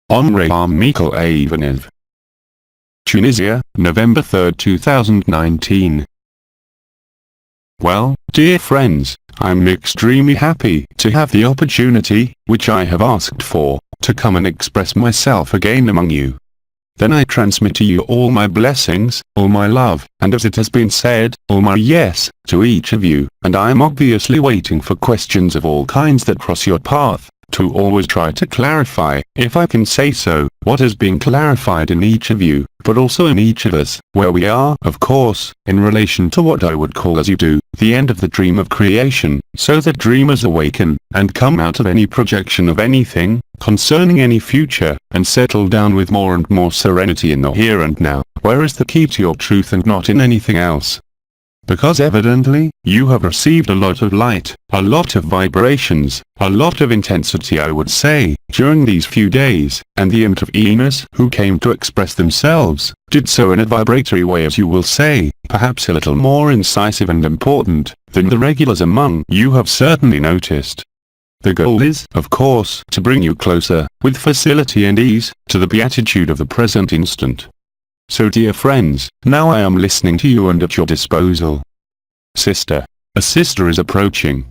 AIVANHOV. Tunisia, November 3, 2019. Well, dear friends, I'm extremely happy to have the opportunity, which I have asked for, to come and express myself again among you. Then I transmit to you all my blessings, all my love, and as it has been said, all my yes, to each of you, and I am obviously waiting for questions of all kinds that cross your path, to always try to clarify, if I can say so, what is being clarified in each of you, but also in each of us, where we are, of course, in relation to what I would call, as you do, the end of the dream of creation, so that dreamers awaken, and come out of any projection of anything, concerning any future, and settle down with more and more serenity in the here and now, where is the key to your truth and not in anything else. Because evidently, you have received a lot of light, a lot of vibrations, a lot of intensity, I would say, during these few days, and the interveners who came to express themselves, did so in a vibratory way, as you will say, perhaps a little more incisive and important, than the regulars among you have certainly noticed. The goal is, of course, to bring you closer, with facility and ease, to the beatitude of the present instant. So dear friends, now I am listening to you and at your disposal. Sister. A sister is approaching.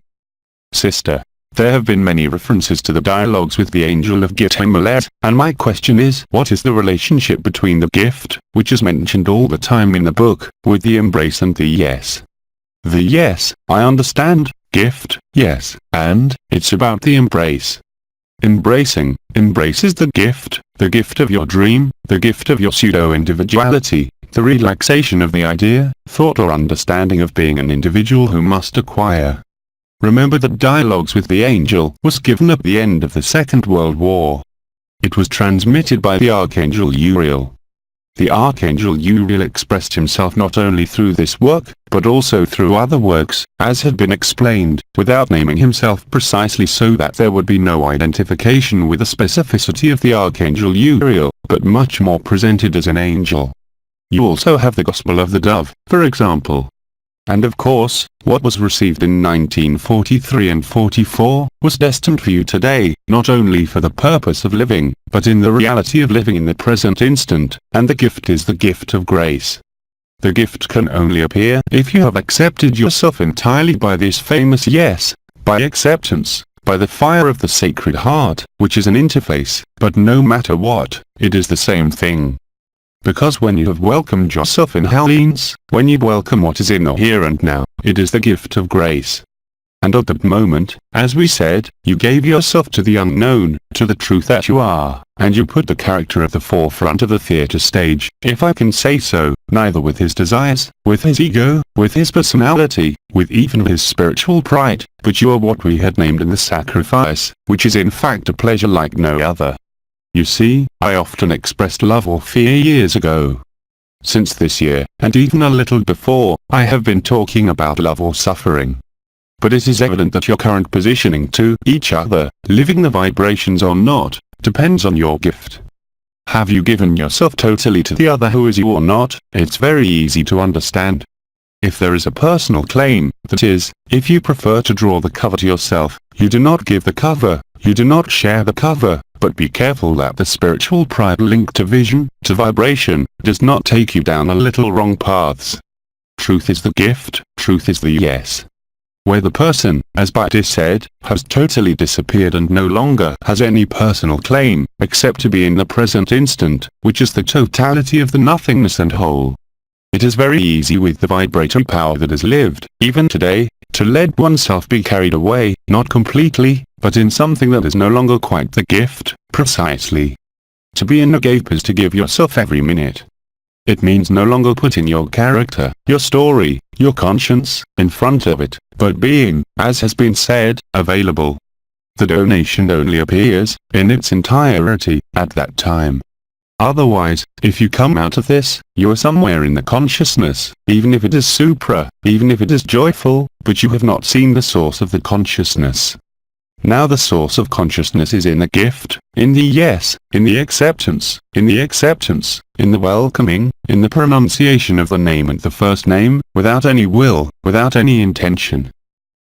Sister. There have been many references to the dialogues with the angel of Guatemala, and my question is, what is the relationship between the gift, which is mentioned all the time in the book, with the embrace and the yes? The yes, I understand, gift, yes, and, it's about the embrace. Embrace is the gift of your dream, the gift of your pseudo-individuality, the relaxation of the idea, thought or understanding of being an individual who must acquire. Remember that dialogues with the angel was given at the end of the Second World War. It was transmitted by the Archangel Uriel. The Archangel Uriel expressed himself not only through this work, but also through other works, as had been explained, without naming himself precisely so that there would be no identification with the specificity of the Archangel Uriel, but much more presented as an angel. You also have the Gospel of the Dove, for example. And of course, what was received in 1943 and 44, was destined for you today, not only for the purpose of living, but in the reality of living in the present instant, and the gift is the gift of grace. The gift can only appear if you have accepted yourself entirely by this famous yes, by acceptance, by the fire of the Sacred Heart, which is an interface, but no matter what, it is the same thing. Because when you have welcomed yourself in AYOUN, when you welcome what is in the here and now, it is the gift of grace. And at that moment, as we said, you gave yourself to the unknown, to the truth that you are, and you put the character at the forefront of the theater stage, if I can say so, neither with his desires, with his ego, with his personality, with even his spiritual pride, but you are what we had named in the sacrifice, which is in fact a pleasure like no other. You see, I often expressed love or fear years ago. Since this year, and even a little before, I have been talking about love or suffering. But it is evident that your current positioning to each other, living the vibrations or not, depends on your gift. Have you given yourself totally to the other who is you or not? It's very easy to understand. If there is a personal claim, that is, if you prefer to draw the cover to yourself, you do not give the cover, you do not share the cover, but be careful that the spiritual pride linked to vision, to vibration, does not take you down a little wrong paths. Truth is the gift, truth is the yes. Where the person, as Bhatti said, has totally disappeared and no longer has any personal claim, except to be in the present instant, which is the totality of the nothingness and whole. It is very easy with the vibratory power that has lived, even today, to let oneself be carried away, not completely, but in something that is no longer quite the gift, precisely. To be in a gape is to give yourself every minute. It means no longer putting your character, your story, your conscience, in front of it, but being, as has been said, available. The donation only appears, in its entirety, at that time. Otherwise, if you come out of this, you are somewhere in the consciousness, even if it is supra, even if it is joyful, but you have not seen the source of the consciousness. Now the source of consciousness is in the gift, in the yes, in the acceptance, in the welcoming, in the pronunciation of the name and the first name, without any will, without any intention.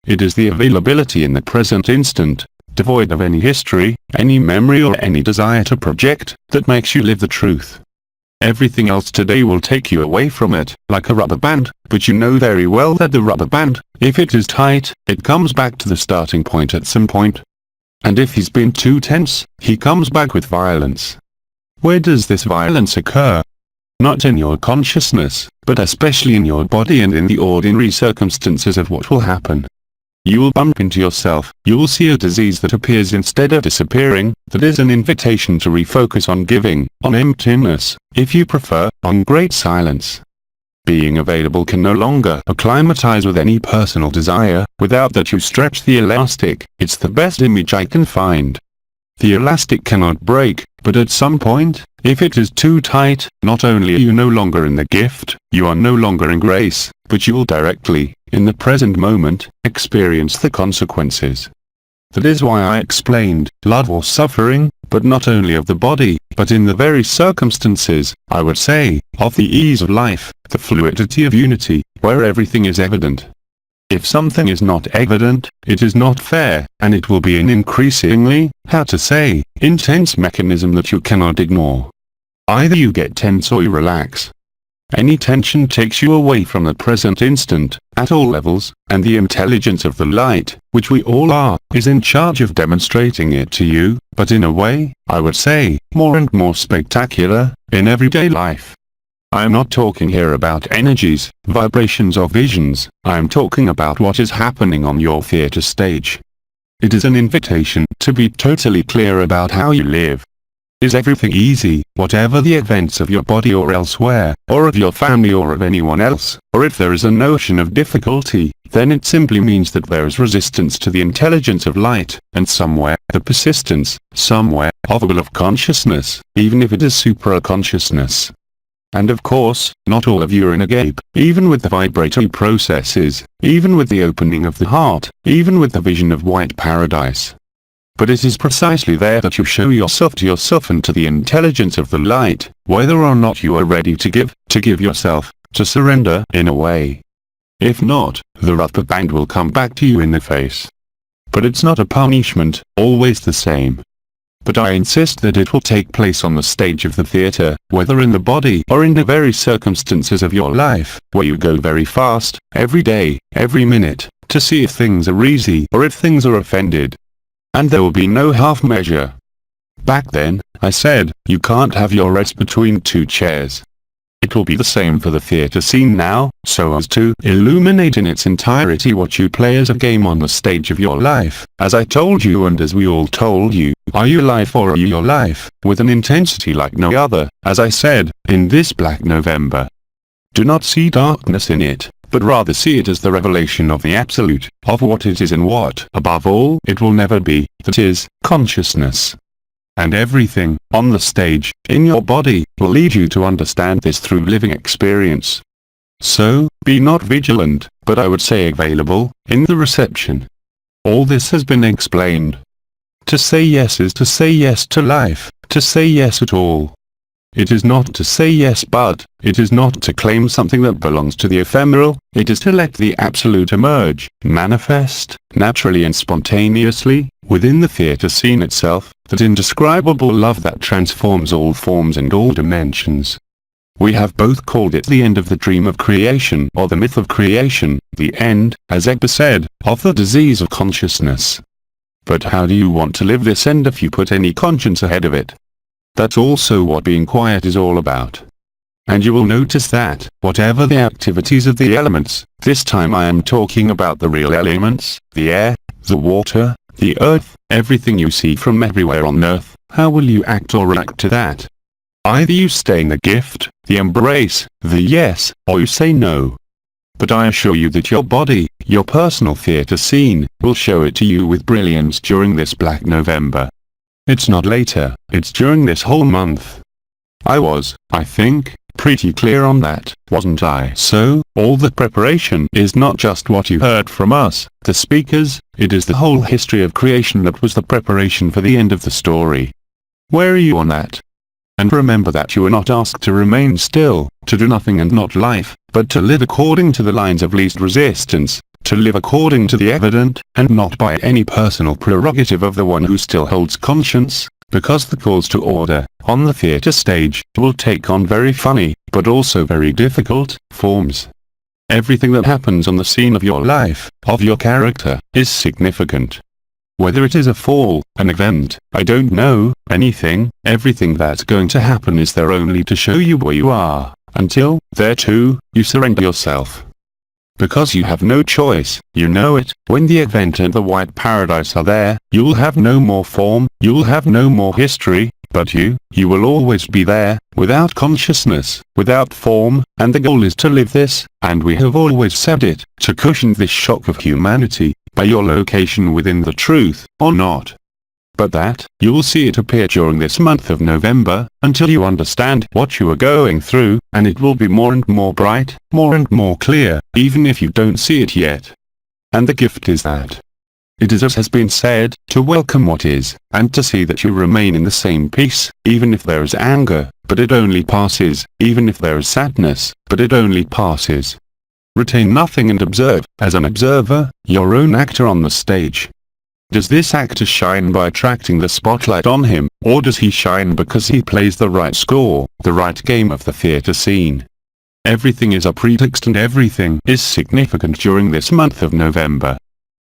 It is the availability in the present instant, devoid of any history, any memory or any desire to project, that makes you live the truth. Everything else today will take you away from it, like a rubber band, but you know very well that the rubber band, if it is tight, it comes back to the starting point at some point. And if he's been too tense, he comes back with violence. Where does this violence occur? Not in your consciousness, but especially in your body and in the ordinary circumstances of what will happen. You will bump into yourself, you will see a disease that appears instead of disappearing, that is an invitation to refocus on giving, on emptiness, if you prefer, on great silence. Being available can no longer acclimatize with any personal desire, without that you stretch the elastic. It's the best image I can find. The elastic cannot break, but at some point, if it is too tight, not only are you no longer in the gift, you are no longer in grace, but you will directly, in the present moment, experience the consequences. That is why I explained, love or suffering, but not only of the body, but in the very circumstances, I would say, of the ease of life, the fluidity of unity, where everything is evident. If something is not evident, it is not fair, and it will be an increasingly, how to say, intense mechanism that you cannot ignore. Either you get tense or you relax. Any tension takes you away from the present instant, at all levels, and the intelligence of the light, which we all are, is in charge of demonstrating it to you, but in a way, I would say, more and more spectacular, in everyday life. I am not talking here about energies, vibrations or visions, I am talking about what is happening on your theater stage. It is an invitation to be totally clear about how you live. Is everything easy, whatever the events of your body or elsewhere, or of your family or of anyone else, or if there is a notion of difficulty, then it simply means that there is resistance to the intelligence of light, and somewhere, the persistence, somewhere, of a will of consciousness, even if it is supra-consciousness. And of course, not all of you are in a gape, even with the vibratory processes, even with the opening of the heart, even with the vision of white paradise. But it is precisely there that you show yourself to yourself and to the intelligence of the light, whether or not you are ready to give yourself, to surrender in a way. If not, the rubber band will come back to you in the face. But it's not a punishment, always the same. But I insist that it will take place on the stage of the theater, whether in the body or in the very circumstances of your life, where you go very fast, every day, every minute, to see if things are easy or if things are offended. And there will be no half measure. Back then, I said, you can't have your rest between two chairs. It will be the same for the theater scene now, so as to illuminate in its entirety what you play as a game on the stage of your life, as I told you and as we all told you. Are you life or are you your life, with an intensity like no other, as I said, in this Black November. Do not see darkness in it, but rather see it as the revelation of the absolute, of what it is and what, above all, it will never be, that is, consciousness. And everything, on the stage, in your body, will lead you to understand this through living experience. So, be not vigilant, but I would say available, in the reception. All this has been explained. To say yes is to say yes to life, to say yes at all. It is not to say yes but, it is not to claim something that belongs to the ephemeral, it is to let the absolute emerge, manifest, naturally and spontaneously, within the theater scene itself, that indescribable love that transforms all forms and all dimensions. We have both called it the end of the dream of creation or the myth of creation, the end, as Egber said, of the disease of consciousness. But how do you want to live this end if you put any conscience ahead of it? That's also what being quiet is all about. And you will notice that, whatever the activities of the elements, this time I am talking about the real elements, the air, the water, the earth, everything you see from everywhere on earth, how will you act or react to that? Either you stay in the gift, the embrace, the yes, or you say no. But I assure you that your body, your personal theater scene, will show it to you with brilliance during this Black November. It's not later, it's during this whole month. I was, I think, pretty clear on that, wasn't I? So, all the preparation is not just what you heard from us, the speakers, it is the whole history of creation that was the preparation for the end of the story. Where are you on that? And remember that you are not asked to remain still, to do nothing and not life, but to live according to the lines of least resistance, to live according to the evident, and not by any personal prerogative of the one who still holds conscience, because the calls to order, on the theatre stage, will take on very funny, but also very difficult, forms. Everything that happens on the scene of your life, of your character, is significant. Whether it is a fall, an event, I don't know, anything, everything that's going to happen is there only to show you where you are, until, thereto, you surrender yourself. Because you have no choice, you know it, when the event and the white paradise are there, you'll have no more form, you'll have no more history, but you will always be there, without consciousness, without form, and the goal is to live this, and we have always said it, to cushion this shock of humanity, by your location within the truth, or not. But that, you'll see it appear during this month of November, until you understand what you are going through, and it will be more and more bright, more and more clear, even if you don't see it yet. And the gift is that. It is as has been said, to welcome what is, and to see that you remain in the same peace, even if there is anger, but it only passes, even if there is sadness, but it only passes. Retain nothing and observe, as an observer, your own actor on the stage. Does this actor shine by attracting the spotlight on him, or does he shine because he plays the right score, the right game of the theatre scene? Everything is a pretext and everything is significant during this month of November.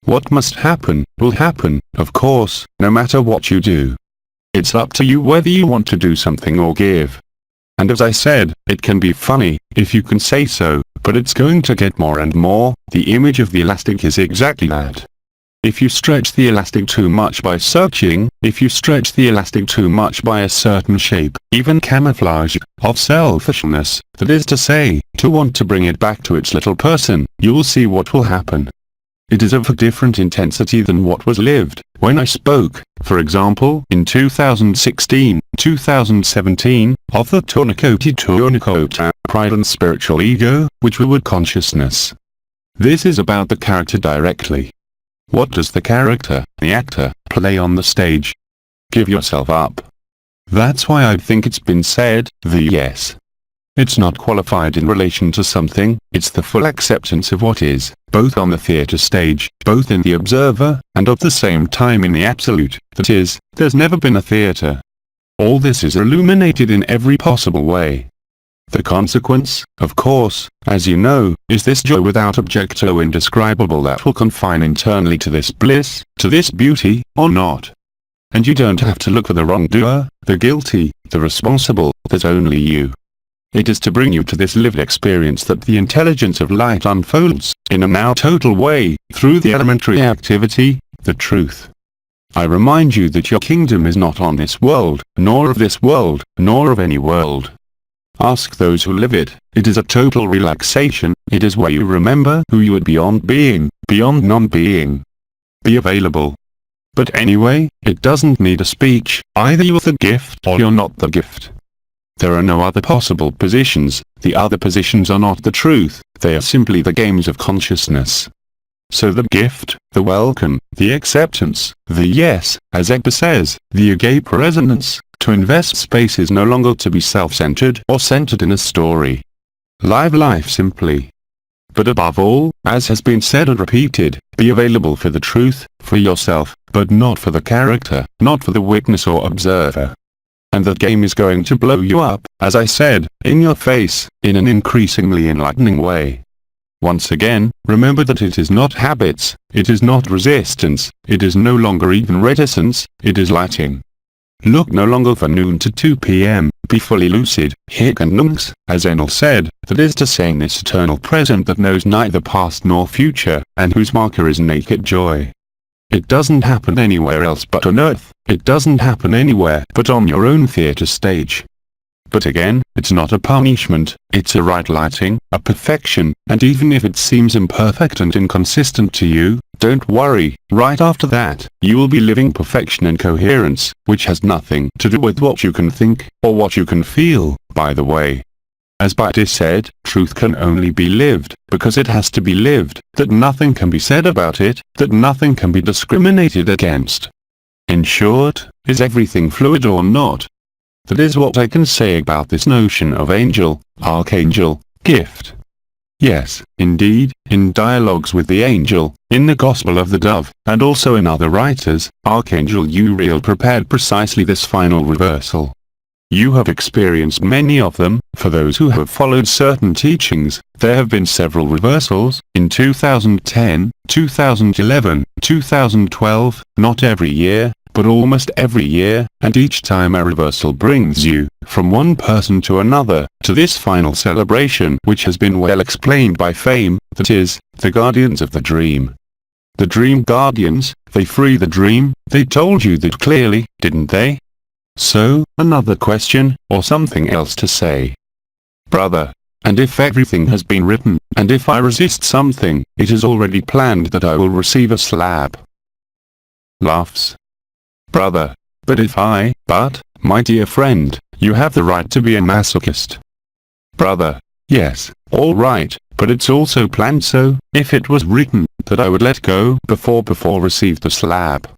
What must happen, will happen, of course, no matter what you do. It's up to you whether you want to do something or give. And as I said, it can be funny, if you can say so, but it's going to get more and more. The image of the elastic is exactly that. If you stretch the elastic too much by searching, if you stretch the elastic too much by a certain shape, even camouflage, of selfishness, that is to say, to want to bring it back to its little person, you'll see what will happen. It is of a different intensity than what was lived, when I spoke, for example, in 2016, 2017, of the tourniquet, pride and spiritual ego, which were consciousness. This is about the character directly. What does the character, the actor, play on the stage? Give yourself up. That's why I think it's been said, the yes. It's not qualified in relation to something, it's the full acceptance of what is, both on the theatre stage, both in the observer, and at the same time in the absolute, that is, there's never been a theatre. All this is illuminated in every possible way. The consequence, of course, as you know, is this joy without objecto indescribable that will confine internally to this bliss, to this beauty, or not. And you don't have to look for the wrongdoer, the guilty, the responsible, there's only you. It is to bring you to this lived experience that the intelligence of light unfolds, in a now total way, through the elementary activity, the truth. I remind you that your kingdom is not on this world, nor of this world, nor of any world. Ask those who live it, it is a total relaxation, it is where you remember who you are beyond being, beyond non-being. Be available. But anyway, it doesn't need a speech, either you're the gift or you're not the gift. There are no other possible positions, the other positions are not the truth, they are simply the games of consciousness. So the gift, the welcome, the acceptance, the yes, as Eckhart says, the agape resonance, to invest space is no longer to be self-centered or centered in a story. Live life simply. But above all, as has been said and repeated, be available for the truth, for yourself, but not for the character, not for the witness or observer. And the game is going to blow you up, as I said, in your face, in an increasingly enlightening way. Once again, remember that it is not habits, it is not resistance, it is no longer even reticence, it is lighting. Look no longer for noon to 2 p.m., be fully lucid, hic and nunc, as Enel said, that is to say in this eternal present that knows neither past nor future, and whose marker is naked joy. It doesn't happen anywhere else but on earth, it doesn't happen anywhere but on your own theatre stage. But again, it's not a punishment, it's a right lighting, a perfection, and even if it seems imperfect and inconsistent to you, don't worry, right after that, you will be living perfection and coherence, which has nothing to do with what you can think, or what you can feel, by the way. As Bhatti said, truth can only be lived, because it has to be lived, that nothing can be said about it, that nothing can be discriminated against. In short, is everything fluid or not? That is what I can say about this notion of angel, archangel, gift. Yes, indeed, in dialogues with the angel, in the Gospel of the Dove, and also in other writers, Archangel Uriel prepared precisely this final reversal. You have experienced many of them. For those who have followed certain teachings, there have been several reversals, in 2010, 2011, 2012, not every year, but almost every year, and each time a reversal brings you, from one person to another, to this final celebration which has been well explained by Fame, that is, the guardians of the dream. The dream guardians, they free the dream, they told you that clearly, didn't they? So, another question, or something else to say. Brother. And if everything has been written, and if I resist something, it is already planned that I will receive a slap. Laughs. Brother. But, my dear friend, you have the right to be a masochist. Brother. Yes, all right, but it's also planned so, if it was written, that I would let go before receive the slap.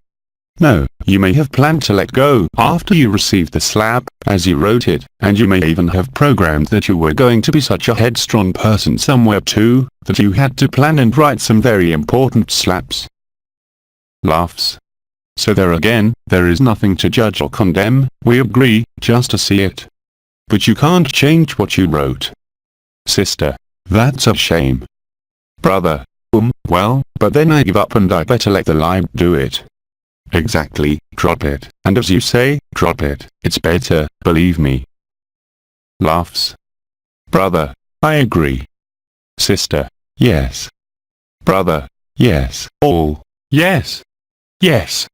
No, you may have planned to let go after you received the slap, as you wrote it, and you may even have programmed that you were going to be such a headstrong person somewhere too, that you had to plan and write some very important slaps. Laughs. So there again, there is nothing to judge or condemn, we agree, just to see it. But you can't change what you wrote. Sister. That's a shame. Brother. Well, but then I give up and I better let the lie do it. Exactly, drop it, and as you say, drop it, it's better, believe me. Laughs. Brother. I agree. Sister. Yes. Brother. Yes. All. Yes. Yes.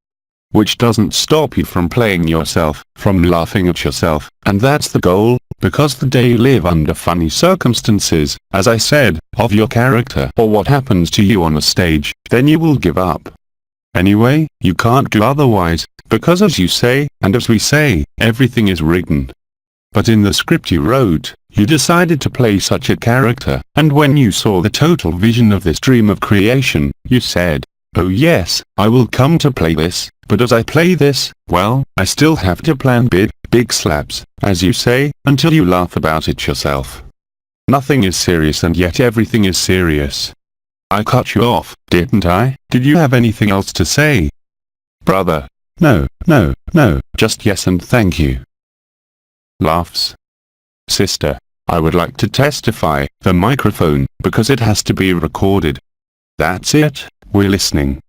Which doesn't stop you from playing yourself, from laughing at yourself, and that's the goal, because the day you live under funny circumstances, as I said, of your character or what happens to you on the stage, then you will give up. Anyway, you can't do otherwise, because as you say, and as we say, everything is written. But in the script you wrote, you decided to play such a character, and when you saw the total vision of this dream of creation, you said, oh yes, I will come to play this, but as I play this, well, I still have to plan big slaps, as you say, until you laugh about it yourself. Nothing is serious and yet everything is serious. I cut you off, didn't I? Did you have anything else to say? Brother. No, just yes and thank you. Laughs. Sister. I would like to testify, the microphone, because it has to be recorded. That's it, we're listening.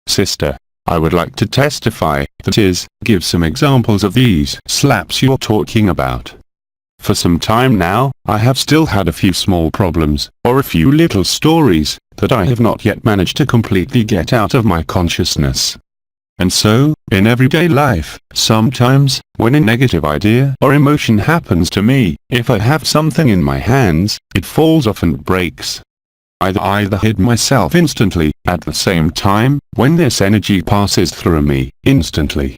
Sister. I would like to testify, that is, give some examples of these slaps you're talking about. For some time now, I have still had a few small problems, or a few little stories, that I have not yet managed to completely get out of my consciousness. And so, in everyday life, sometimes, when a negative idea or emotion happens to me, if I have something in my hands, it falls off and breaks. I either hit myself instantly, at the same time, when this energy passes through me, instantly.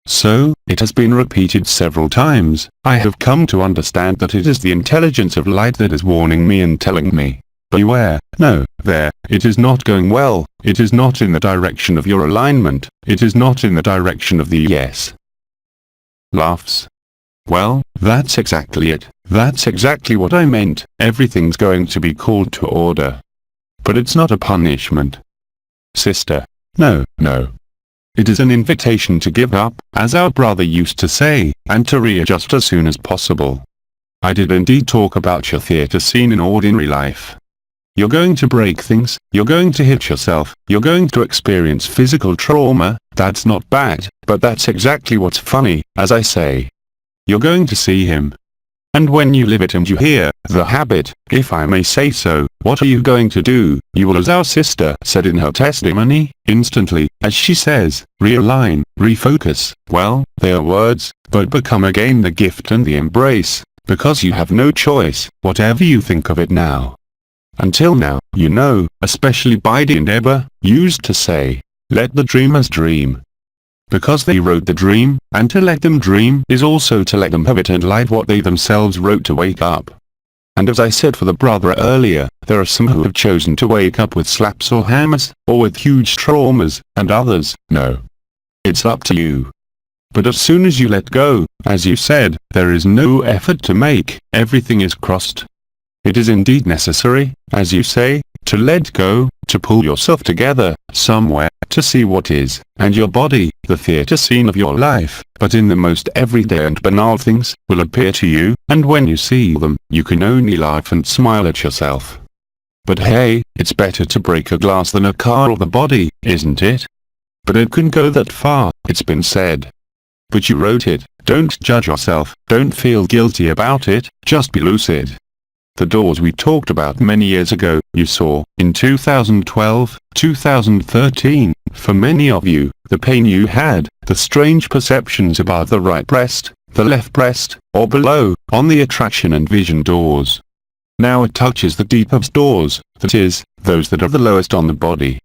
So, it has been repeated several times. I have come to understand that it is the intelligence of light that is warning me and telling me, beware, no, there, it is not going well, it is not in the direction of your alignment, it is not in the direction of the yes. Laughs. Well, that's exactly it, that's exactly what I meant, everything's going to be called to order. But it's not a punishment. Sister. No. It is an invitation to give up, as our brother used to say, and to readjust as soon as possible. I did indeed talk about your theater scene in ordinary life. You're going to break things, you're going to hit yourself, you're going to experience physical trauma, that's not bad, but that's exactly what's funny, as I say. You're going to see him. And when you live it and you hear the habit, if I may say so, what are you going to do? You will, as our sister said in her testimony, instantly, as she says, realign, refocus, well, they are words, but become again the gift and the embrace, because you have no choice, whatever you think of it now. Until now, you know, especially Bidi and Ebba, used to say, let the dreamers dream. Because they wrote the dream, and to let them dream is also to let them have it and light what they themselves wrote to wake up. And as I said for the brother earlier, there are some who have chosen to wake up with slaps or hammers, or with huge traumas, and others, no. It's up to you. But as soon as you let go, as you said, there is no effort to make, everything is crossed. It is indeed necessary, as you say, to let go, to pull yourself together, somewhere, to see what is, and your body, the theatre scene of your life, but in the most everyday and banal things, will appear to you, and when you see them, you can only laugh and smile at yourself. But hey, it's better to break a glass than a car or the body, isn't it? But it can go that far, it's been said. But you wrote it, don't judge yourself, don't feel guilty about it, just be lucid. The doors we talked about many years ago, you saw, in 2012, 2013, for many of you, the pain you had, the strange perceptions above the right breast, the left breast, or below, on the attraction and vision doors. Now it touches the deepest doors, that is, those that are the lowest on the body.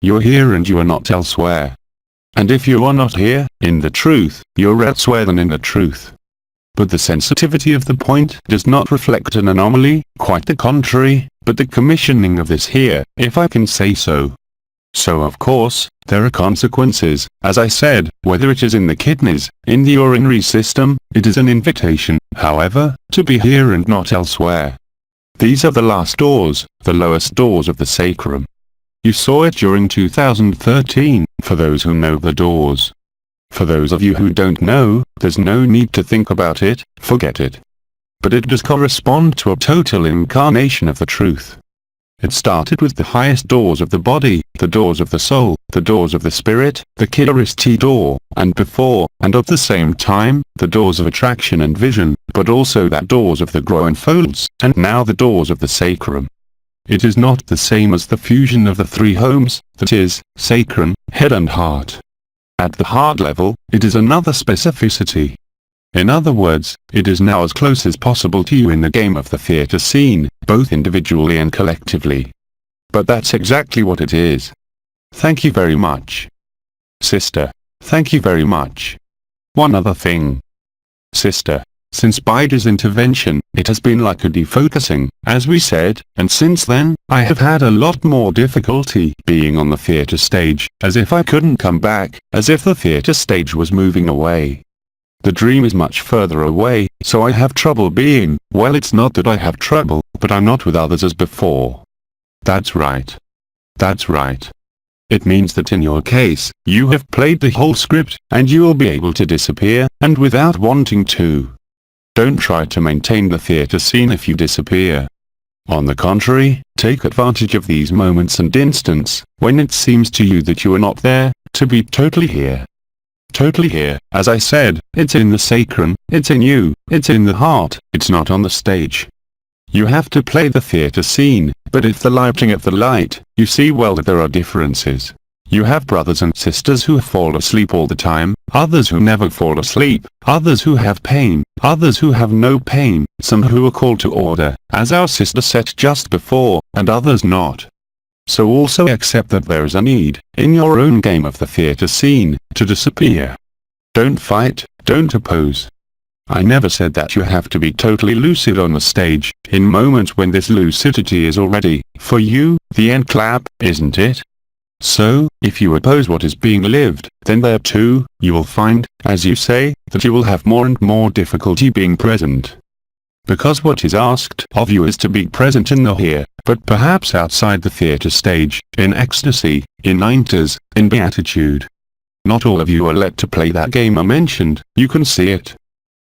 You're here and you are not elsewhere. And if you are not here, in the truth, you're elsewhere than in the truth. But the sensitivity of the point does not reflect an anomaly, quite the contrary, but the commissioning of this here, if I can say so. So of course, there are consequences, as I said, whether it is in the kidneys, in the urinary system, it is an invitation, however, to be here and not elsewhere. These are the last doors, the lowest doors of the sacrum. You saw it during 2013, for those who know the doors. For those of you who don't know, there's no need to think about it, forget it. But it does correspond to a total incarnation of the truth. It started with the highest doors of the body, the doors of the soul, the doors of the spirit, the Kidaristi door, and before, and at the same time, the doors of attraction and vision, but also the doors of the groin folds, and now the doors of the sacrum. It is not the same as the fusion of the three homes, that is, sacrum, head and heart. At the heart level, it is another specificity. In other words, it is now as close as possible to you in the game of the theatre scene, both individually and collectively. But that's exactly what it is. Thank you very much. Sister. Thank you very much. One other thing. Sister. Since Bida's intervention, it has been like a defocusing, as we said, and since then, I have had a lot more difficulty being on the theatre stage, as if I couldn't come back, as if the theatre stage was moving away. The dream is much further away, so I have trouble being, well, it's not that I have trouble, but I'm not with others as before. That's right. That's right. It means that in your case, you have played the whole script, and you will be able to disappear, and without wanting to. Don't try to maintain the theatre scene if you disappear. On the contrary, take advantage of these moments and instants, when it seems to you that you are not there, to be totally here. Totally here, as I said, it's in the sacrum, it's in you, it's in the heart, it's not on the stage. You have to play the theatre scene, but if the lighting of the light, you see well that there are differences. You have brothers and sisters who fall asleep all the time, others who never fall asleep, others who have pain, others who have no pain, some who are called to order, as our sister said just before, and others not. So also accept that there is a need, in your own game of the theatre scene, to disappear. Don't fight, don't oppose. I never said that you have to be totally lucid on the stage, in moments when this lucidity is already, for you, the end clap, isn't it? So, if you oppose what is being lived, then there too, you will find, as you say, that you will have more and more difficulty being present. Because what is asked of you is to be present in the here, but perhaps outside the theatre stage, in ecstasy, in nineties, in beatitude. Not all of you are let to play that game I mentioned, you can see it.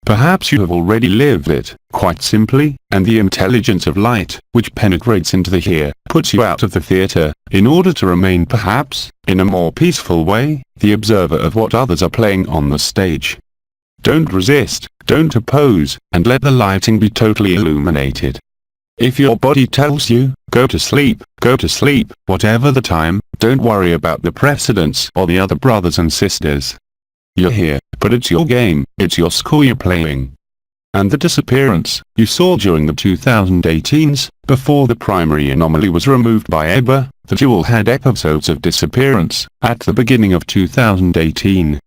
Perhaps you have already lived it, quite simply, and the intelligence of light, which penetrates into the here, puts you out of the theatre, in order to remain perhaps, in a more peaceful way, the observer of what others are playing on the stage. Don't resist, don't oppose, and let the lighting be totally illuminated. If your body tells you, go to sleep, whatever the time, don't worry about the precedents or the other brothers and sisters. You're here, but it's your game, it's your score you're playing. And the disappearance, you saw during the 2018s, before the primary anomaly was removed by AIBA, that you all had episodes of disappearance, at the beginning of 2018.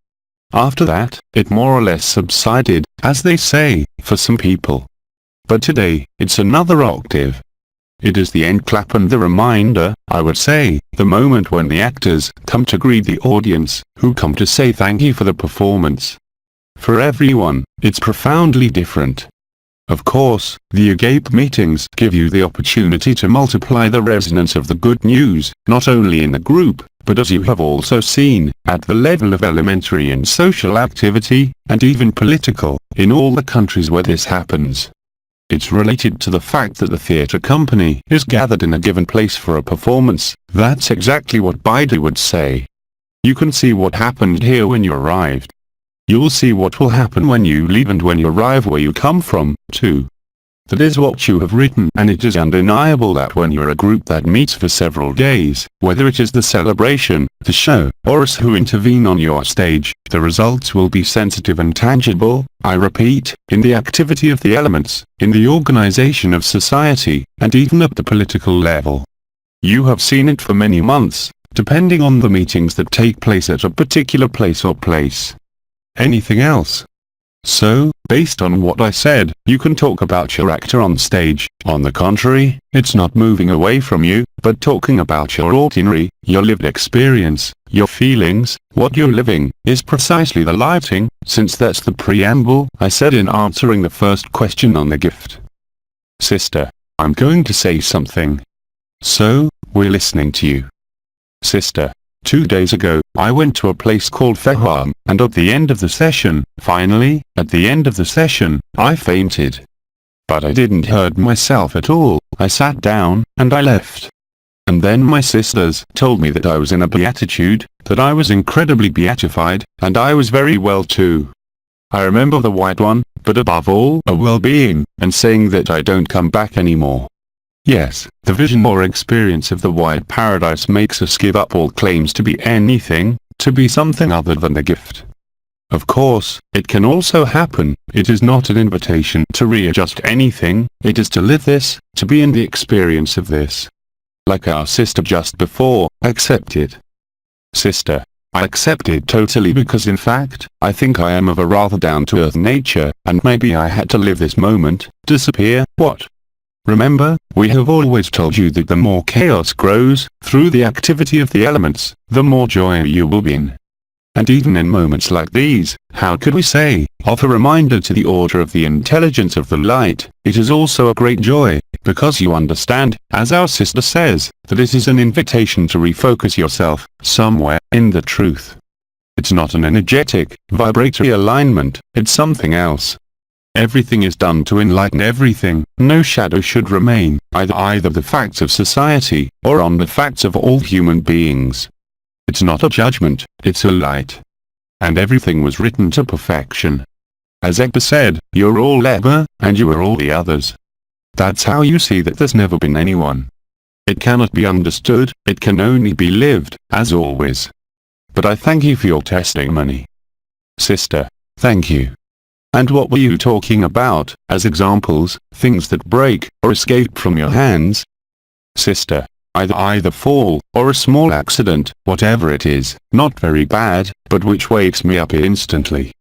After that, it more or less subsided, as they say, for some people. But today, it's another octave. It is the end clap and the reminder, I would say, the moment when the actors come to greet the audience, who come to say thank you for the performance. For everyone, it's profoundly different. Of course, the agape meetings give you the opportunity to multiply the resonance of the good news, not only in the group, but as you have also seen, at the level of elementary and social activity, and even political, in all the countries where this happens. It's related to the fact that the theatre company is gathered in a given place for a performance. That's exactly what Baidu would say. You can see what happened here when you arrived. You'll see what will happen when you leave and when you arrive where you come from, too. That is what you have written, and it is undeniable that when you're a group that meets for several days, whether it is the celebration, the show, or us who intervene on your stage, the results will be sensitive and tangible, I repeat, in the activity of the elements, in the organization of society, and even at the political level. You have seen it for many months, depending on the meetings that take place at a particular place or place. Anything else? So, based on what I said, you can talk about your actor on stage. On the contrary, it's not moving away from you, but talking about your ordinary, your lived experience, your feelings. What you're living is precisely the lighting, since that's the preamble I said in answering the first question on the gift. Sister, I'm going to say something. So, we're listening to you. Sister, 2 days ago, I went to a place called AYOUN, and at the end of the session, finally, at the end of the session, I fainted. But I didn't hurt myself at all. I sat down, and I left. And then my sisters told me that I was in a beatitude, that I was incredibly beatified, and I was very well too. I remember the white one, but above all, a well-being, and saying that I don't come back anymore. Yes, the vision or experience of the white paradise makes us give up all claims to be anything, to be something other than the gift. Of course, it can also happen. It is not an invitation to readjust anything, it is to live this, to be in the experience of this. Like our sister just before, accept it. Sister, I accept it totally because in fact, I think I am of a rather down-to-earth nature, and maybe I had to live this moment, disappear, what? Remember, we have always told you that the more chaos grows, through the activity of the elements, the more joy you will be in. And even in moments like these, how could we say, of a reminder to the order of the intelligence of the light, it is also a great joy, because you understand, as our sister says, that it is an invitation to refocus yourself, somewhere, in the truth. It's not an energetic, vibratory alignment, it's something else. Everything is done to enlighten everything. No shadow should remain, either the facts of society, or on the facts of all human beings. It's not a judgment, it's a light. And everything was written to perfection. As Ekba said, you're all Ekba, and you are all the others. That's how you see that there's never been anyone. It cannot be understood, it can only be lived, as always. But I thank you for your testimony. Sister, thank you. And what were you talking about, as examples, things that break, or escape from your hands? Sister, either fall, or a small accident, whatever it is, not very bad, but which wakes me up instantly.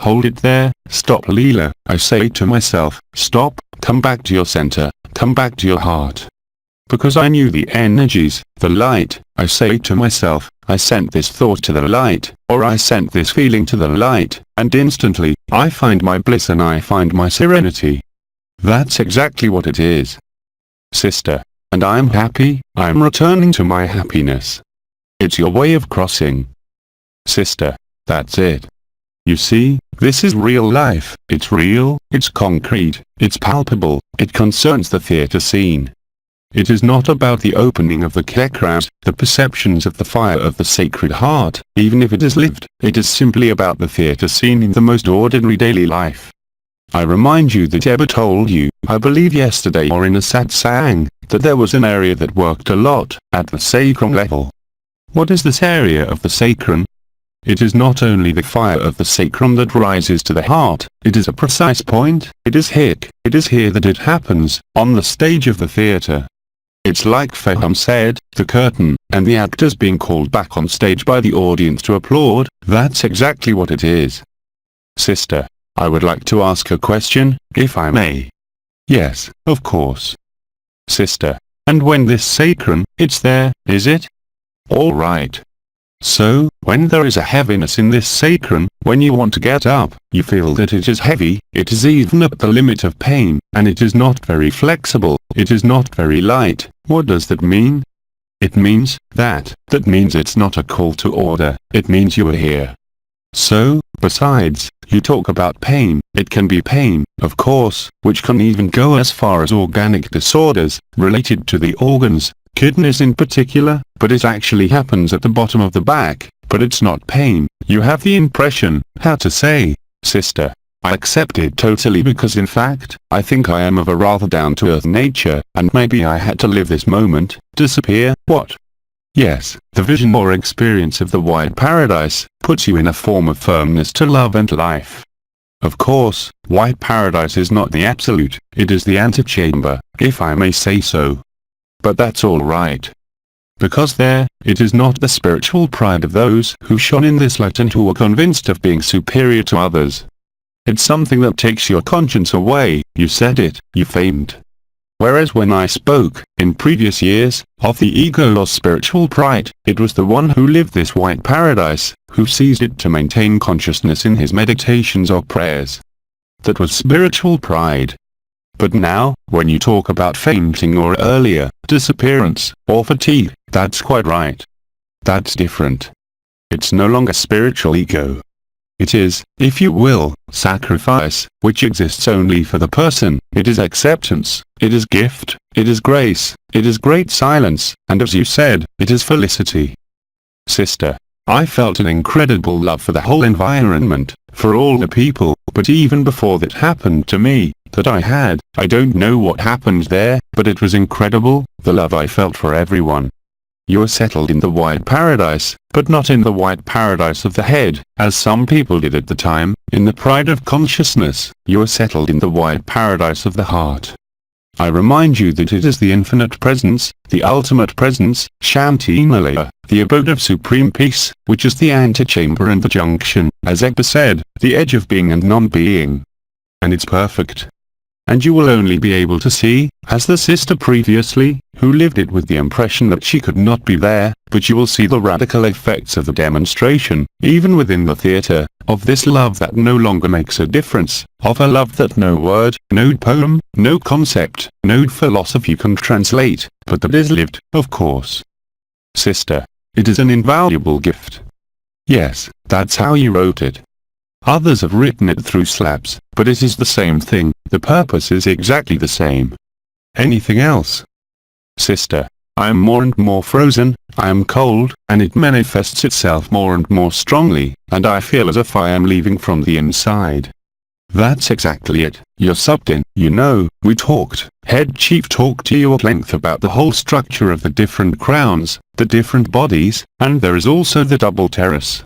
Hold it there, stop Leela, I say to myself, stop, come back to your center, come back to your heart. Because I knew the energies, the light, I say to myself, I sent this thought to the light, or I sent this feeling to the light, and instantly, I find my bliss and I find my serenity. That's exactly what it is. Sister, and I'm happy, I'm returning to my happiness. It's your way of crossing. Sister, that's it. You see, this is real life, it's real, it's concrete, it's palpable, it concerns the theater scene. It is not about the opening of the chakras, the perceptions of the fire of the sacred heart, even if it is lived, it is simply about the theater scene in the most ordinary daily life. I remind you that Ekba told you, I believe yesterday or in a satsang, that there was an area that worked a lot, at the sacrum level. What is this area of the sacrum? It is not only the fire of the sacrum that rises to the heart, it is a precise point, it is here that it happens, on the stage of the theater. It's like Faham said, the curtain, and the actors being called back on stage by the audience to applaud, that's exactly what it is. Sister, I would like to ask a question, if I may. Yes, of course. Sister, and when this sacrum, it's there, is it? All right. So, when there is a heaviness in this sacrum, when you want to get up, you feel that it is heavy, it is even at the limit of pain, and it is not very flexible, it is not very light. What does that mean? It means that means it's not a call to order, it means you are here. So, besides, you talk about pain, it can be pain, of course, which can even go as far as organic disorders, related to the organs, kidneys in particular, but it actually happens at the bottom of the back, but it's not pain. You have the impression, how to say, sister, I accept it totally because in fact, I think I am of a rather down-to-earth nature, and maybe I had to live this moment, disappear, what? Yes, the vision or experience of the white paradise, puts you in a form of firmness to love and life. Of course, white paradise is not the absolute, it is the antechamber, if I may say so. But that's all right. Because there, it is not the spiritual pride of those who shone in this light and who are convinced of being superior to others. It's something that takes your conscience away, you said it, you famed. Whereas when I spoke, in previous years, of the ego or spiritual pride, it was the one who lived this white paradise, who seized it to maintain consciousness in his meditations or prayers. That was spiritual pride. But now, when you talk about fainting or earlier, disappearance, or fatigue, that's quite right. That's different. It's no longer spiritual ego. It is, if you will, sacrifice, which exists only for the person, it is acceptance, it is gift, it is grace, it is great silence, and as you said, it is felicity. Sister, I felt an incredible love for the whole environment, for all the people, but even before that happened to me, I don't know what happened there, but it was incredible, the love I felt for everyone. You are settled in the white paradise, but not in the white paradise of the head, as some people did at the time, in the pride of consciousness, you are settled in the white paradise of the heart. I remind you that it is the infinite presence, the ultimate presence, Shanti Nilaya, the abode of supreme peace, which is the antechamber and the junction, as Ekta said, the edge of being and non-being. And it's perfect. And you will only be able to see, as the sister previously, who lived it with the impression that she could not be there, but you will see the radical effects of the demonstration, even within the theater, of this love that no longer makes a difference, of a love that no word, no poem, no concept, no philosophy can translate, but that is lived, of course. Sister, it is an invaluable gift. Yes, that's how you wrote it. Others have written it through slabs, but it is the same thing, the purpose is exactly the same. Anything else? Sister, I am more and more frozen, I am cold, and it manifests itself more and more strongly, and I feel as if I am leaving from the inside. That's exactly it, you're sucked in, you know, we talked, head chief talked to you at length about the whole structure of the different crowns, the different bodies, and there is also the double terrace.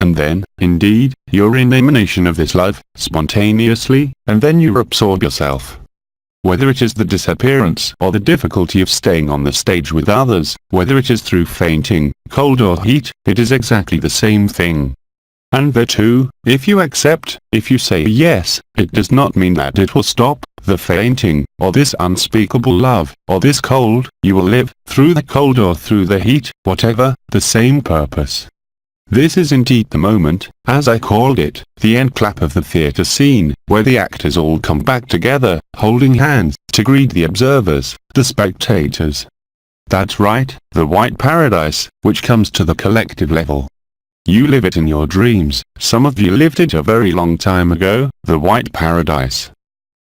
And then, indeed, you're in emanation of this life, spontaneously, and then you absorb yourself. Whether it is the disappearance or the difficulty of staying on the stage with others, whether it is through fainting, cold or heat, it is exactly the same thing. And there too, if you accept, if you say yes, it does not mean that it will stop, the fainting, or this unspeakable love, or this cold, you will live, through the cold or through the heat, whatever, the same purpose. This is indeed the moment, as I called it, the end clap of the theatre scene, where the actors all come back together, holding hands, to greet the observers, the spectators. That's right, the white paradise, which comes to the collective level. You live it in your dreams, some of you lived it a very long time ago, the white paradise.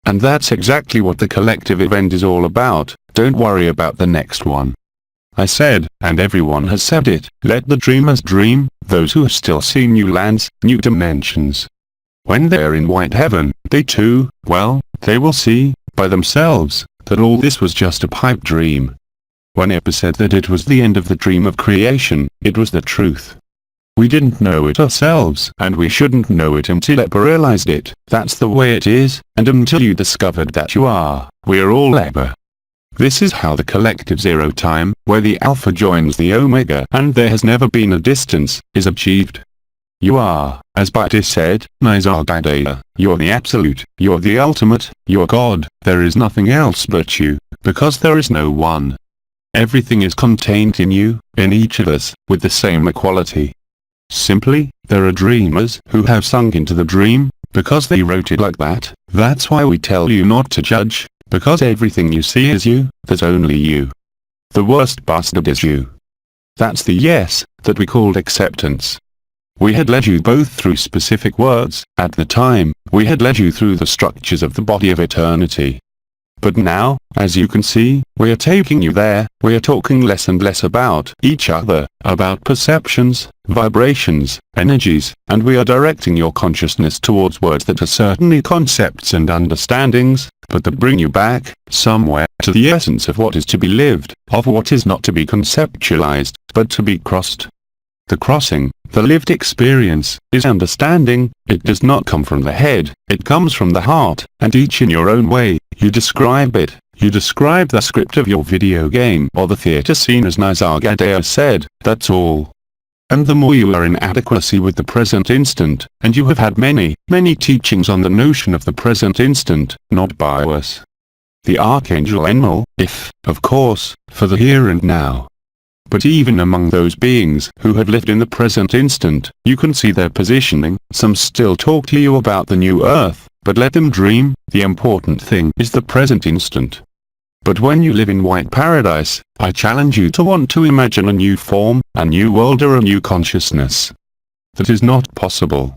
And that's exactly what the collective event is all about, don't worry about the next one. I said, and everyone has said it, let the dreamers dream, those who have still seen new lands, new dimensions. When they're in white heaven, they too, well, they will see, by themselves, that all this was just a pipe dream. When Epa said that it was the end of the dream of creation, it was the truth. We didn't know it ourselves, and we shouldn't know it until Epa realized it, that's the way it is, and until you discovered that you are, we're all Epa. This is how the collective zero time, where the alpha joins the omega and there has never been a distance, is achieved. You are, as Bhatti said, Nisargadaya, you're the absolute, you're the ultimate, you're God, there is nothing else but you, because there is no one. Everything is contained in you, in each of us, with the same equality. Simply, there are dreamers who have sunk into the dream, because they wrote it like that. That's why we tell you not to judge, because everything you see is you, there's only you. The worst bastard is you. That's the yes, that we called acceptance. We had led you both through specific words, at the time, we had led you through the structures of the body of eternity. But now, as you can see, we are taking you there, we are talking less and less about each other, about perceptions, vibrations, energies, and we are directing your consciousness towards words that are certainly concepts and understandings, but that bring you back, somewhere, to the essence of what is to be lived, of what is not to be conceptualized, but to be crossed. The crossing, the lived experience, is understanding. It does not come from the head, it comes from the heart, and each in your own way, you describe it. You describe the script of your video game or the theater scene as Nisargadatta said, that's all. And the more you are in adequacy with the present instant, and you have had many, many teachings on the notion of the present instant, not by us. The Archangel Enlil, if, of course, for the here and now. But even among those beings who have lived in the present instant, you can see their positioning. Some still talk to you about the new earth, but let them dream. The important thing is the present instant. But when you live in white paradise, I challenge you to want to imagine a new form, a new world or a new consciousness. That is not possible.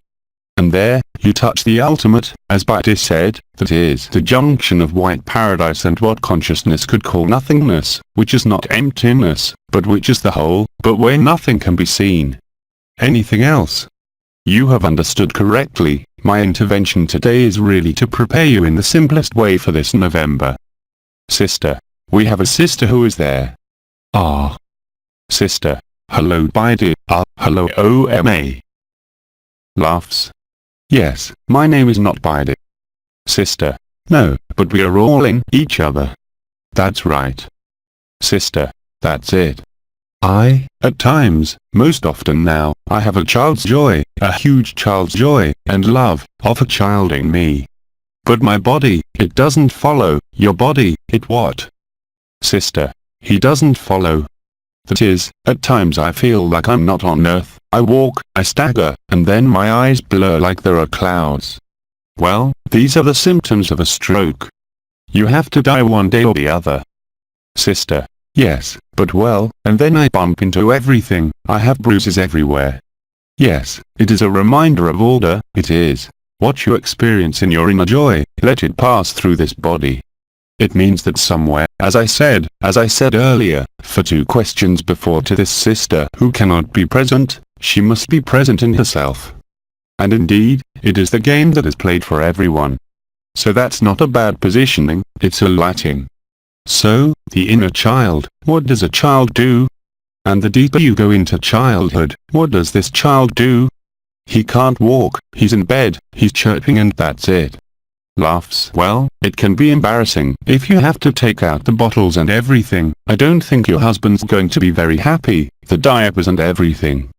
And there, you touch the ultimate, as Bhatti said, that is the junction of white paradise and what consciousness could call nothingness, which is not emptiness, but which is the whole, but where nothing can be seen. Anything else? You have understood correctly. My intervention today is really to prepare you in the simplest way for this November. Sister. We have a sister who is there. Ah. Sister. Hello Baidu. Hello OMA. Laughs. Yes, my name is not Baidu. Sister. No, but we are all in each other. That's right. Sister. That's it. At times, most often now, I have a child's joy, a huge child's joy, and love, of a child in me. But my body, it doesn't follow. Your body, it what? Sister. He doesn't follow. That is, at times I feel like I'm not on earth, I walk, I stagger, and then my eyes blur like there are clouds. Well, these are the symptoms of a stroke. You have to die one day or the other. Sister. Yes, but well, and then I bump into everything, I have bruises everywhere. Yes, it is a reminder of order, it is. What you experience in your inner joy, let it pass through this body. It means that somewhere, as I said earlier, for 2 questions before to this sister who cannot be present, she must be present in herself. And indeed, it is the game that is played for everyone. So that's not a bad positioning, it's a lighting. So, the inner child, what does a child do? And the deeper you go into childhood, what does this child do? He can't walk, he's in bed, he's chirping and that's it. Laughs. Well, it can be embarrassing if you have to take out the bottles and everything. I don't think your husband's going to be very happy, the diapers and everything.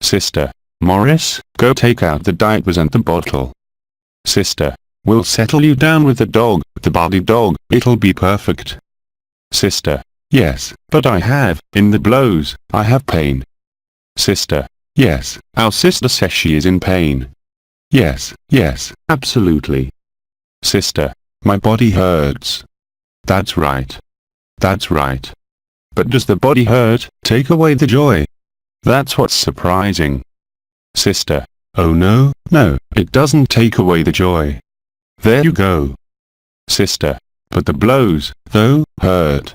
Sister. Morris, go take out the diapers and the bottle. Sister. We'll settle you down with the dog, the body dog, it'll be perfect. Sister. Yes, but I have, in the blows, I have pain. Sister. Yes, our sister says she is in pain. Yes, absolutely. Sister. My body hurts. That's right. That's right. But does the body hurt take away the joy? That's what's surprising. Sister. Oh no, it doesn't take away the joy. There you go. Sister. But the blows, though, hurt.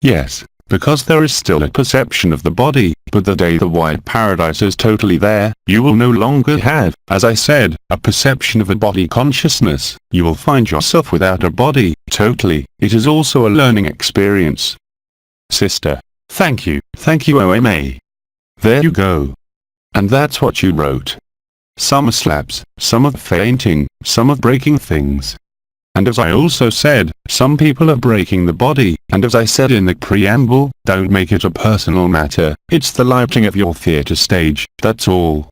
Yes, because there is still a perception of the body, but the day the white paradise is totally there, you will no longer have, as I said, a perception of a body consciousness. You will find yourself without a body, totally. It is also a learning experience. Sister. Thank you OMA. There you go. And that's what you wrote. Some are slaps, some are fainting, some are breaking things. And as I also said, some people are breaking the body, and as I said in the preamble, don't make it a personal matter, it's the lighting of your theater stage, that's all.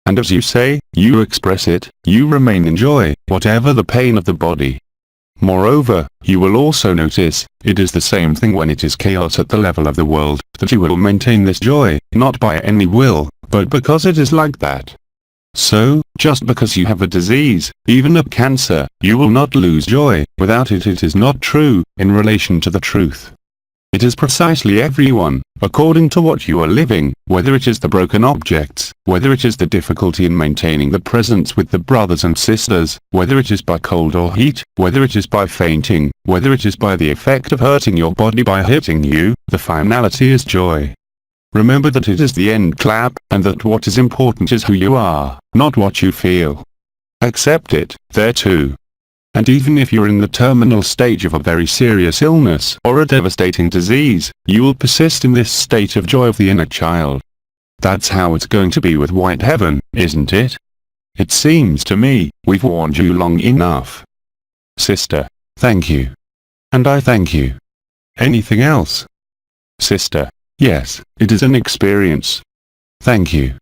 And as you say, you express it, you remain in joy, whatever the pain of the body. Moreover, you will also notice, it is the same thing when it is chaos at the level of the world, that you will maintain this joy, not by any will, but because it is like that. So, just because you have a disease, even a cancer, you will not lose joy. Without it, it is not true, in relation to the truth. It is precisely everyone, according to what you are living, whether it is the broken objects, whether it is the difficulty in maintaining the presence with the brothers and sisters, whether it is by cold or heat, whether it is by fainting, whether it is by the effect of hurting your body by hitting you, the finality is joy. Remember that it is the end clap, and that what is important is who you are, not what you feel. Accept it, there too. And even if you're in the terminal stage of a very serious illness or a devastating disease, you will persist in this state of joy of the inner child. That's how it's going to be with White Heaven, isn't it? It seems to me, we've warned you long enough. Sister, thank you. And I thank you. Anything else? Sister, yes, it is an experience. Thank you.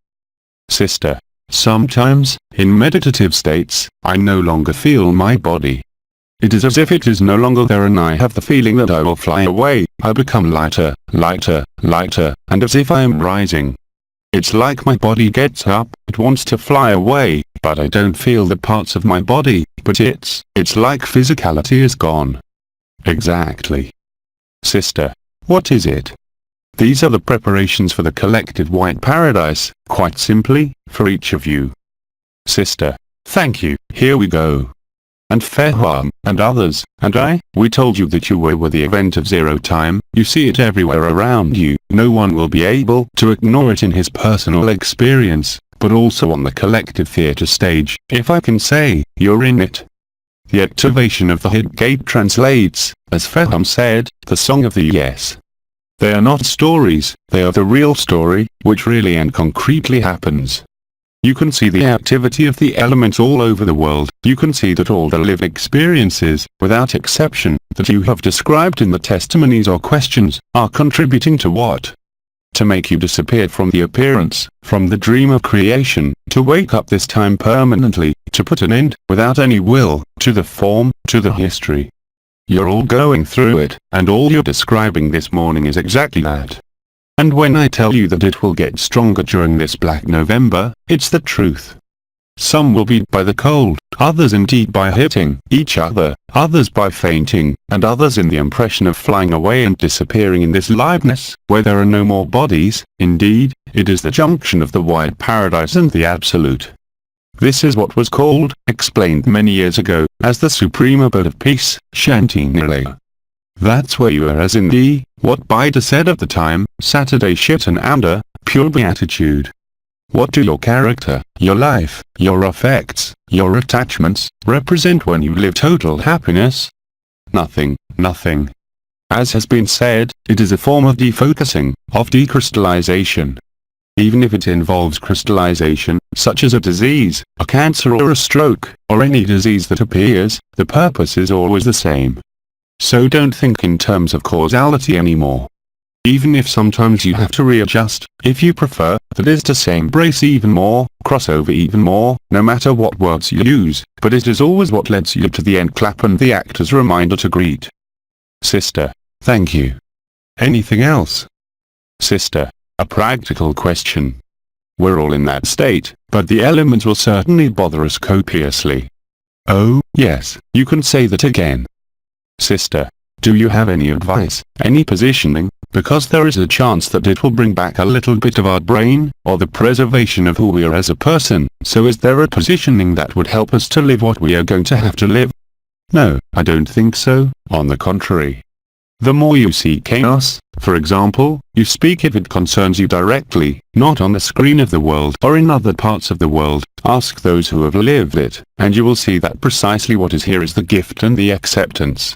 Sister, sometimes, in meditative states, I no longer feel my body. It is as if it is no longer there and I have the feeling that I will fly away. I become lighter, lighter, lighter, and as if I am rising. It's like my body gets up, it wants to fly away, but I don't feel the parts of my body, but it's like physicality is gone. Exactly. Sister, what is it? These are the preparations for the collective white paradise, quite simply, for each of you. Sister, thank you, here we go. And Feham, and others, and I, we told you that you were the event of zero time, you see it everywhere around you, no one will be able to ignore it in his personal experience, but also on the collective theatre stage, if I can say, you're in it. The activation of the hid gate translates, as Feham said, the song of the yes. They are not stories, they are the real story, which really and concretely happens. You can see the activity of the elements all over the world, you can see that all the lived experiences, without exception, that you have described in the testimonies or questions, are contributing to what? To make you disappear from the appearance, from the dream of creation, to wake up this time permanently, to put an end, without any will, to the form, to the history. You're all going through it, and all you're describing this morning is exactly that. And when I tell you that it will get stronger during this Black November, it's the truth. Some will be by the cold, others indeed by hitting each other, others by fainting, and others in the impression of flying away and disappearing in this liveness, where there are no more bodies. Indeed, it is the junction of the white paradise and the absolute. This is what was called, explained many years ago, as the supreme abode of peace, Shanti Nilaya. That's where you are as in the, what Buddha said at the time, Saturday Chitananda, pure beatitude. What do your character, your life, your affects, your attachments, represent when you live total happiness? Nothing, nothing. As has been said, it is a form of defocusing, of decrystallization. Even if it involves crystallization, such as a disease, a cancer or a stroke, or any disease that appears, the purpose is always the same. So don't think in terms of causality anymore. Even if sometimes you have to readjust, if you prefer, that is to say embrace even more, cross over even more, no matter what words you use, but it is always what leads you to the end clap and the actor's reminder to greet. Sister, thank you. Anything else? Sister, a practical question. We're all in that state, but the elements will certainly bother us copiously. Oh, yes, you can say that again. Sister, do you have any advice, any positioning, because there is a chance that it will bring back a little bit of our brain, or the preservation of who we are as a person, so is there a positioning that would help us to live what we are going to have to live? No, I don't think so, on the contrary. The more you see chaos, for example, you speak if it concerns you directly, not on the screen of the world or in other parts of the world, ask those who have lived it, and you will see that precisely what is here is the gift and the acceptance.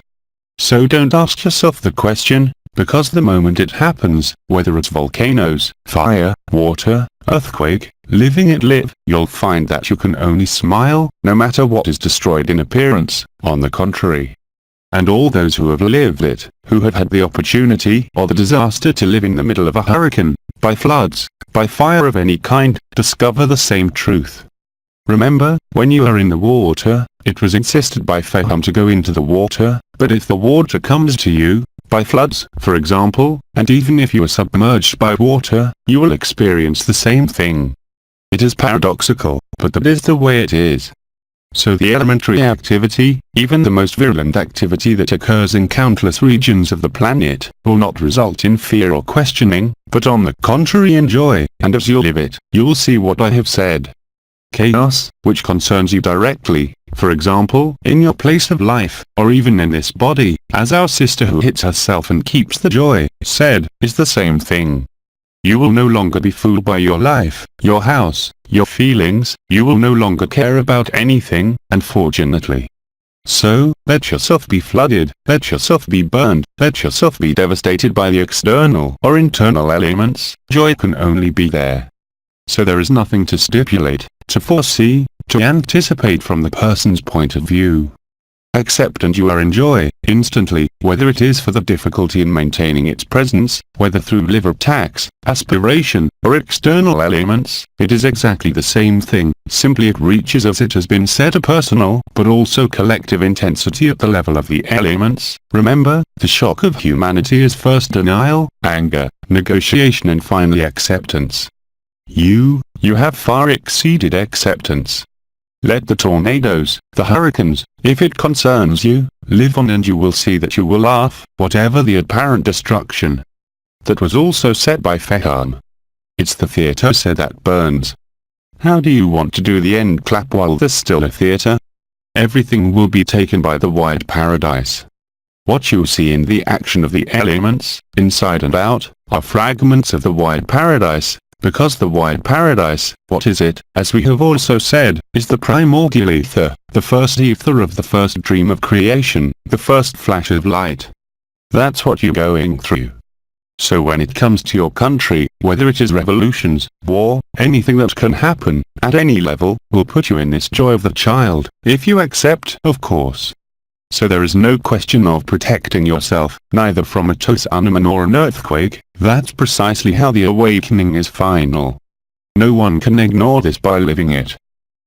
So don't ask yourself the question, because the moment it happens, whether it's volcanoes, fire, water, earthquake, living it live, you'll find that you can only smile, no matter what is destroyed in appearance, on the contrary. And all those who have lived it, who have had the opportunity or the disaster to live in the middle of a hurricane, by floods, by fire of any kind, discover the same truth. Remember, when you are in the water, It was insisted by Faham to go into the water, but if the water comes to you, by floods, for example, and even if you are submerged by water, you will experience the same thing. It is paradoxical, but that is the way it is. So the elementary activity, even the most virulent activity that occurs in countless regions of the planet, will not result in fear or questioning, but on the contrary in joy, and as you live it, you will see what I have said. Chaos, which concerns you directly, for example, in your place of life, or even in this body, as our sister who hits herself and keeps the joy, said, is the same thing. You will no longer be fooled by your life, your house, your feelings, you will no longer care about anything, unfortunately. So, let yourself be flooded, let yourself be burned, let yourself be devastated by the external or internal elements, joy can only be there. So there is nothing to stipulate, to foresee, to anticipate from the person's point of view. Accept and you are in joy, instantly, whether it is for the difficulty in maintaining its presence, whether through liver attacks, aspiration, or external elements, it is exactly the same thing, simply it reaches, as it has been said, a personal, but also collective intensity at the level of the elements. Remember, the shock of humanity is first denial, anger, negotiation and finally acceptance. You have far exceeded acceptance. Let the tornadoes, the hurricanes, if it concerns you, live on and you will see that you will laugh, whatever the apparent destruction. That was also said by Faham. It's the theatre that burns. How do you want to do the end clap while there's still a theatre? Everything will be taken by the wide paradise. What you see in the action of the elements, inside and out, are fragments of the wide paradise. Because the wide paradise, what is it, as we have also said, is the primordial ether, the first ether of the first dream of creation, the first flash of light. That's what you're going through. So when it comes to your country, whether it is revolutions, war, anything that can happen, at any level, will put you in this joy of the child, if you accept, of course. So there is no question of protecting yourself, neither from a tsunami nor an earthquake. That's precisely how the awakening is final. No one can ignore this by living it.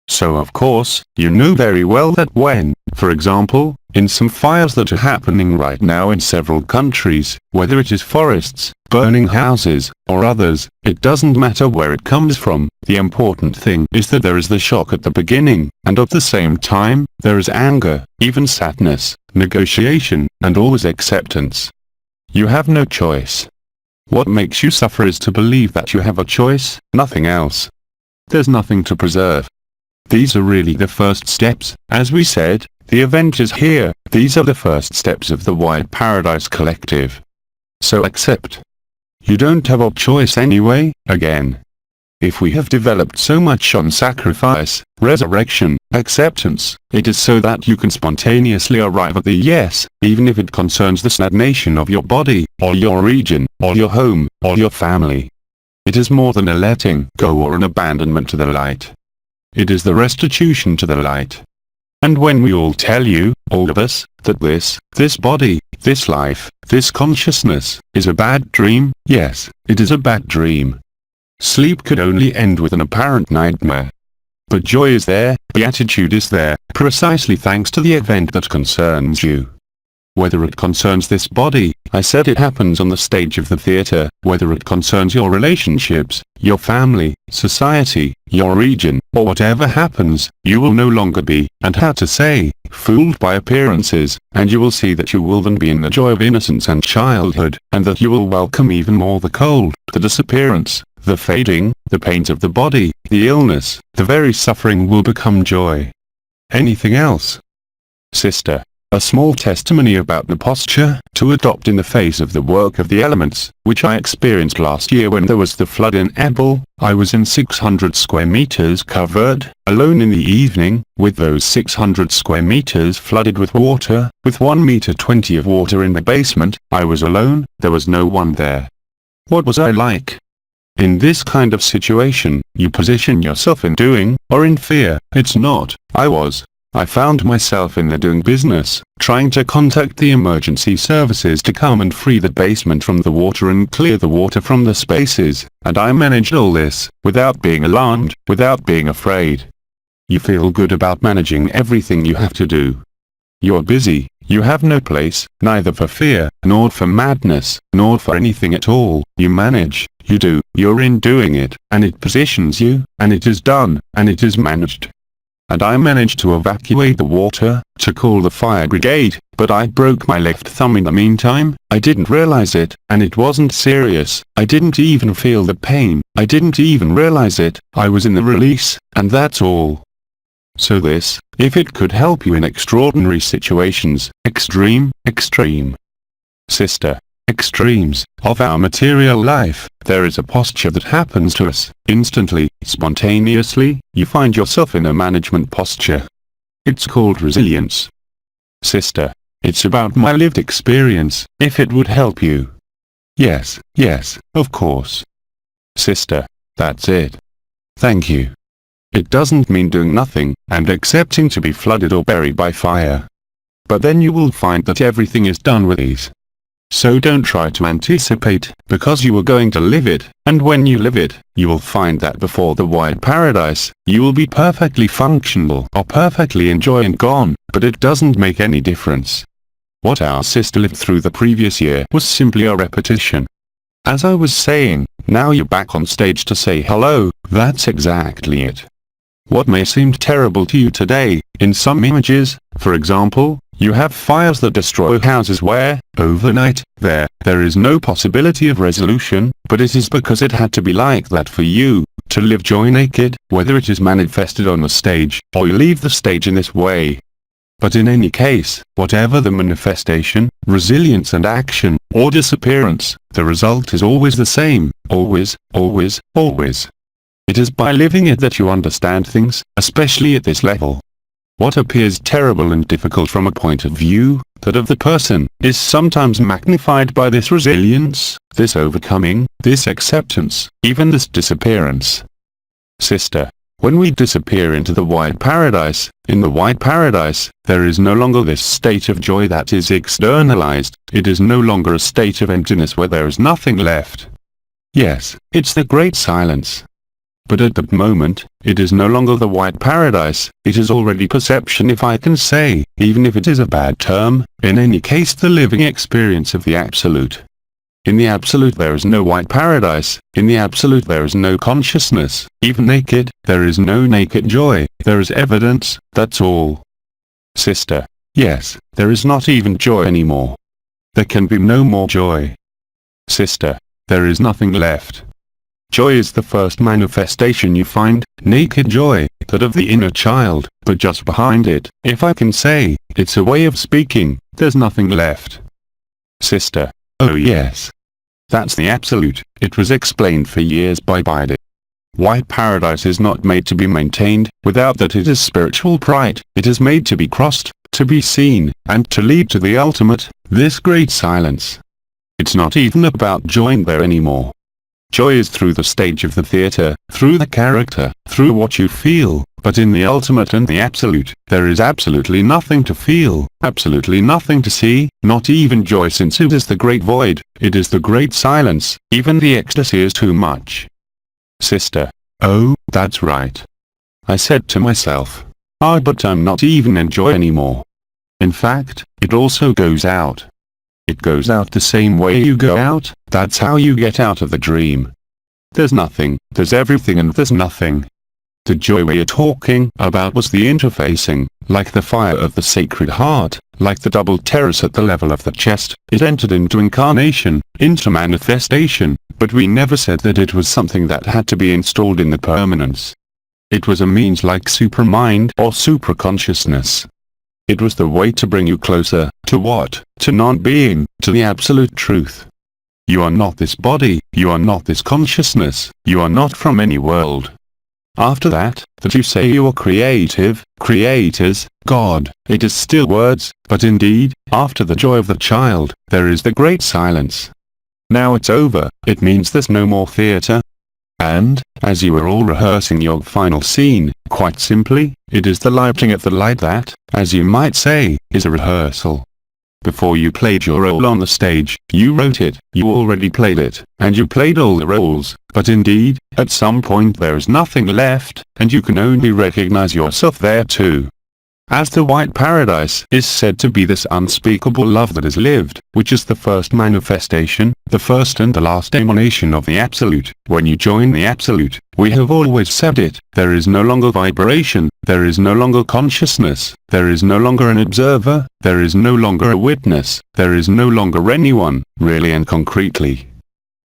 So of course, you know very well that when, for example, in some fires that are happening right now in several countries, whether it is forests, burning houses, or others, it doesn't matter where it comes from, the important thing is that there is the shock at the beginning, and at the same time, there is anger, even sadness, negotiation, and always acceptance. You have no choice. What makes you suffer is to believe that you have a choice, nothing else. There's nothing to preserve. These are really the first steps, as we said, the event is here, these are the first steps of the wide paradise collective. So accept. You don't have a choice anyway, again. If we have developed so much on sacrifice, resurrection, acceptance, it is so that you can spontaneously arrive at the yes, even if it concerns the stagnation of your body, or your region, or your home, or your family. It is more than a letting go or an abandonment to the light. It is the restitution to the light. And when we all tell you, all of us, that this body, this life, this consciousness, is a bad dream, yes, it is a bad dream. Sleep could only end with an apparent nightmare. But joy is there, beatitude is there, precisely thanks to the event that concerns you. Whether it concerns this body, I said it happens on the stage of the theatre, whether it concerns your relationships, your family, society, your region, or whatever happens, you will no longer be, and how to say, fooled by appearances, and you will see that you will then be in the joy of innocence and childhood, and that you will welcome even more the cold, the disappearance, the fading, the pains of the body, the illness, the very suffering will become joy. Anything else? Sister. A small testimony about the posture to adopt in the face of the work of the elements, which I experienced last year when there was the flood in Ebel. I was in 600 square meters covered, alone in the evening, with those 600 square meters flooded with water, with 1 meter 20 of water in the basement. I was alone, there was no one there. What was I like? In this kind of situation, you position yourself in doing, or in fear. It's not, I found myself in the doing business, trying to contact the emergency services to come and free the basement from the water and clear the water from the spaces, and I managed all this, without being alarmed, without being afraid. You feel good about managing everything you have to do. You're busy, you have no place, neither for fear, nor for madness, nor for anything at all. You manage, you do, you're in doing it, and it positions you, and it is done, and it is managed. And I managed to evacuate the water, to call the fire brigade, but I broke my left thumb in the meantime. I didn't realize it, and it wasn't serious. I didn't even feel the pain. I didn't even realize it. I was in the release, and that's all. So this, if it could help you in extraordinary situations, extreme. Sister, extremes of our material life, there is a posture that happens to us, instantly, spontaneously. You find yourself in a management posture. It's called resilience. Sister, it's about my lived experience, if it would help you. Yes, of course. Sister, that's it. Thank you. It doesn't mean doing nothing, and accepting to be flooded or buried by fire. But then you will find that everything is done with ease. So don't try to anticipate, because you are going to live it, and when you live it, you will find that before the wide paradise, you will be perfectly functional or perfectly enjoy and gone, but it doesn't make any difference. What our sister lived through the previous year was simply a repetition. As I was saying, now you're back on stage to say hello, that's exactly it. What may seem terrible to you today, in some images, for example, you have fires that destroy houses where, overnight, there is no possibility of resolution, but it is because it had to be like that for you, to live joy naked, whether it is manifested on the stage, or you leave the stage in this way. But in any case, whatever the manifestation, resilience and action, or disappearance, the result is always the same, always. It is by living it that you understand things, especially at this level. What appears terrible and difficult from a point of view, that of the person, is sometimes magnified by this resilience, this overcoming, this acceptance, even this disappearance. Sister, when we disappear into the wide paradise, in the wide paradise, there is no longer this state of joy that is externalized, it is no longer a state of emptiness where there is nothing left. Yes, it's the great silence. But at that moment, it is no longer the wide paradise, it is already perception, if I can say, even if it is a bad term, in any case the living experience of the Absolute. In the Absolute there is no wide paradise, in the Absolute there is no consciousness, even naked, there is no naked joy, there is evidence, that's all. Sister, yes, there is not even joy anymore. There can be no more joy. Sister, there is nothing left. Joy is the first manifestation you find, naked joy, that of the inner child, but just behind it, if I can say, it's a way of speaking, there's nothing left. Sister, oh yes. That's the Absolute, it was explained for years by Bide. Wide paradise is not made to be maintained, without that it is spiritual pride, it is made to be crossed, to be seen, and to lead to the ultimate, this great silence. It's not even about joy there anymore. Joy is through the stage of the theater, through the character, through what you feel, but in the ultimate and the Absolute, there is absolutely nothing to feel, absolutely nothing to see, not even joy, since it is the great void, it is the great silence, even the ecstasy is too much. Sister, oh, that's right. I said to myself, but I'm not even in joy anymore. In fact, it also goes out. It goes out the same way you go out, that's how you get out of the dream. There's nothing, there's everything and there's nothing. The joy we are talking about was the interfacing, like the fire of the Sacred Heart, like the double terrace at the level of the chest, it entered into incarnation, into manifestation, but we never said that it was something that had to be installed in the permanence. It was a means like supermind or supraconsciousness. It was the way to bring you closer, to what? To non-being, to the absolute truth. You are not this body, you are not this consciousness, you are not from any world. After that you say you are creative, creators, God, it is still words, but indeed, after the joy of the child, there is the great silence. Now it's over, it means there's no more theater. And, as you are all rehearsing your final scene, quite simply, it is the lighting of the light that, as you might say, is a rehearsal. before you played your role on the stage, you wrote it, you already played it, and you played all the roles, but indeed, at some point there is nothing left, and you can only recognize yourself there too. As the white paradise is said to be this unspeakable love that is lived, which is the first manifestation, the first and the last emanation of the Absolute. When you join the Absolute, we have always said it, there is no longer vibration, there is no longer consciousness, there is no longer an observer, there is no longer a witness, there is no longer anyone, really and concretely.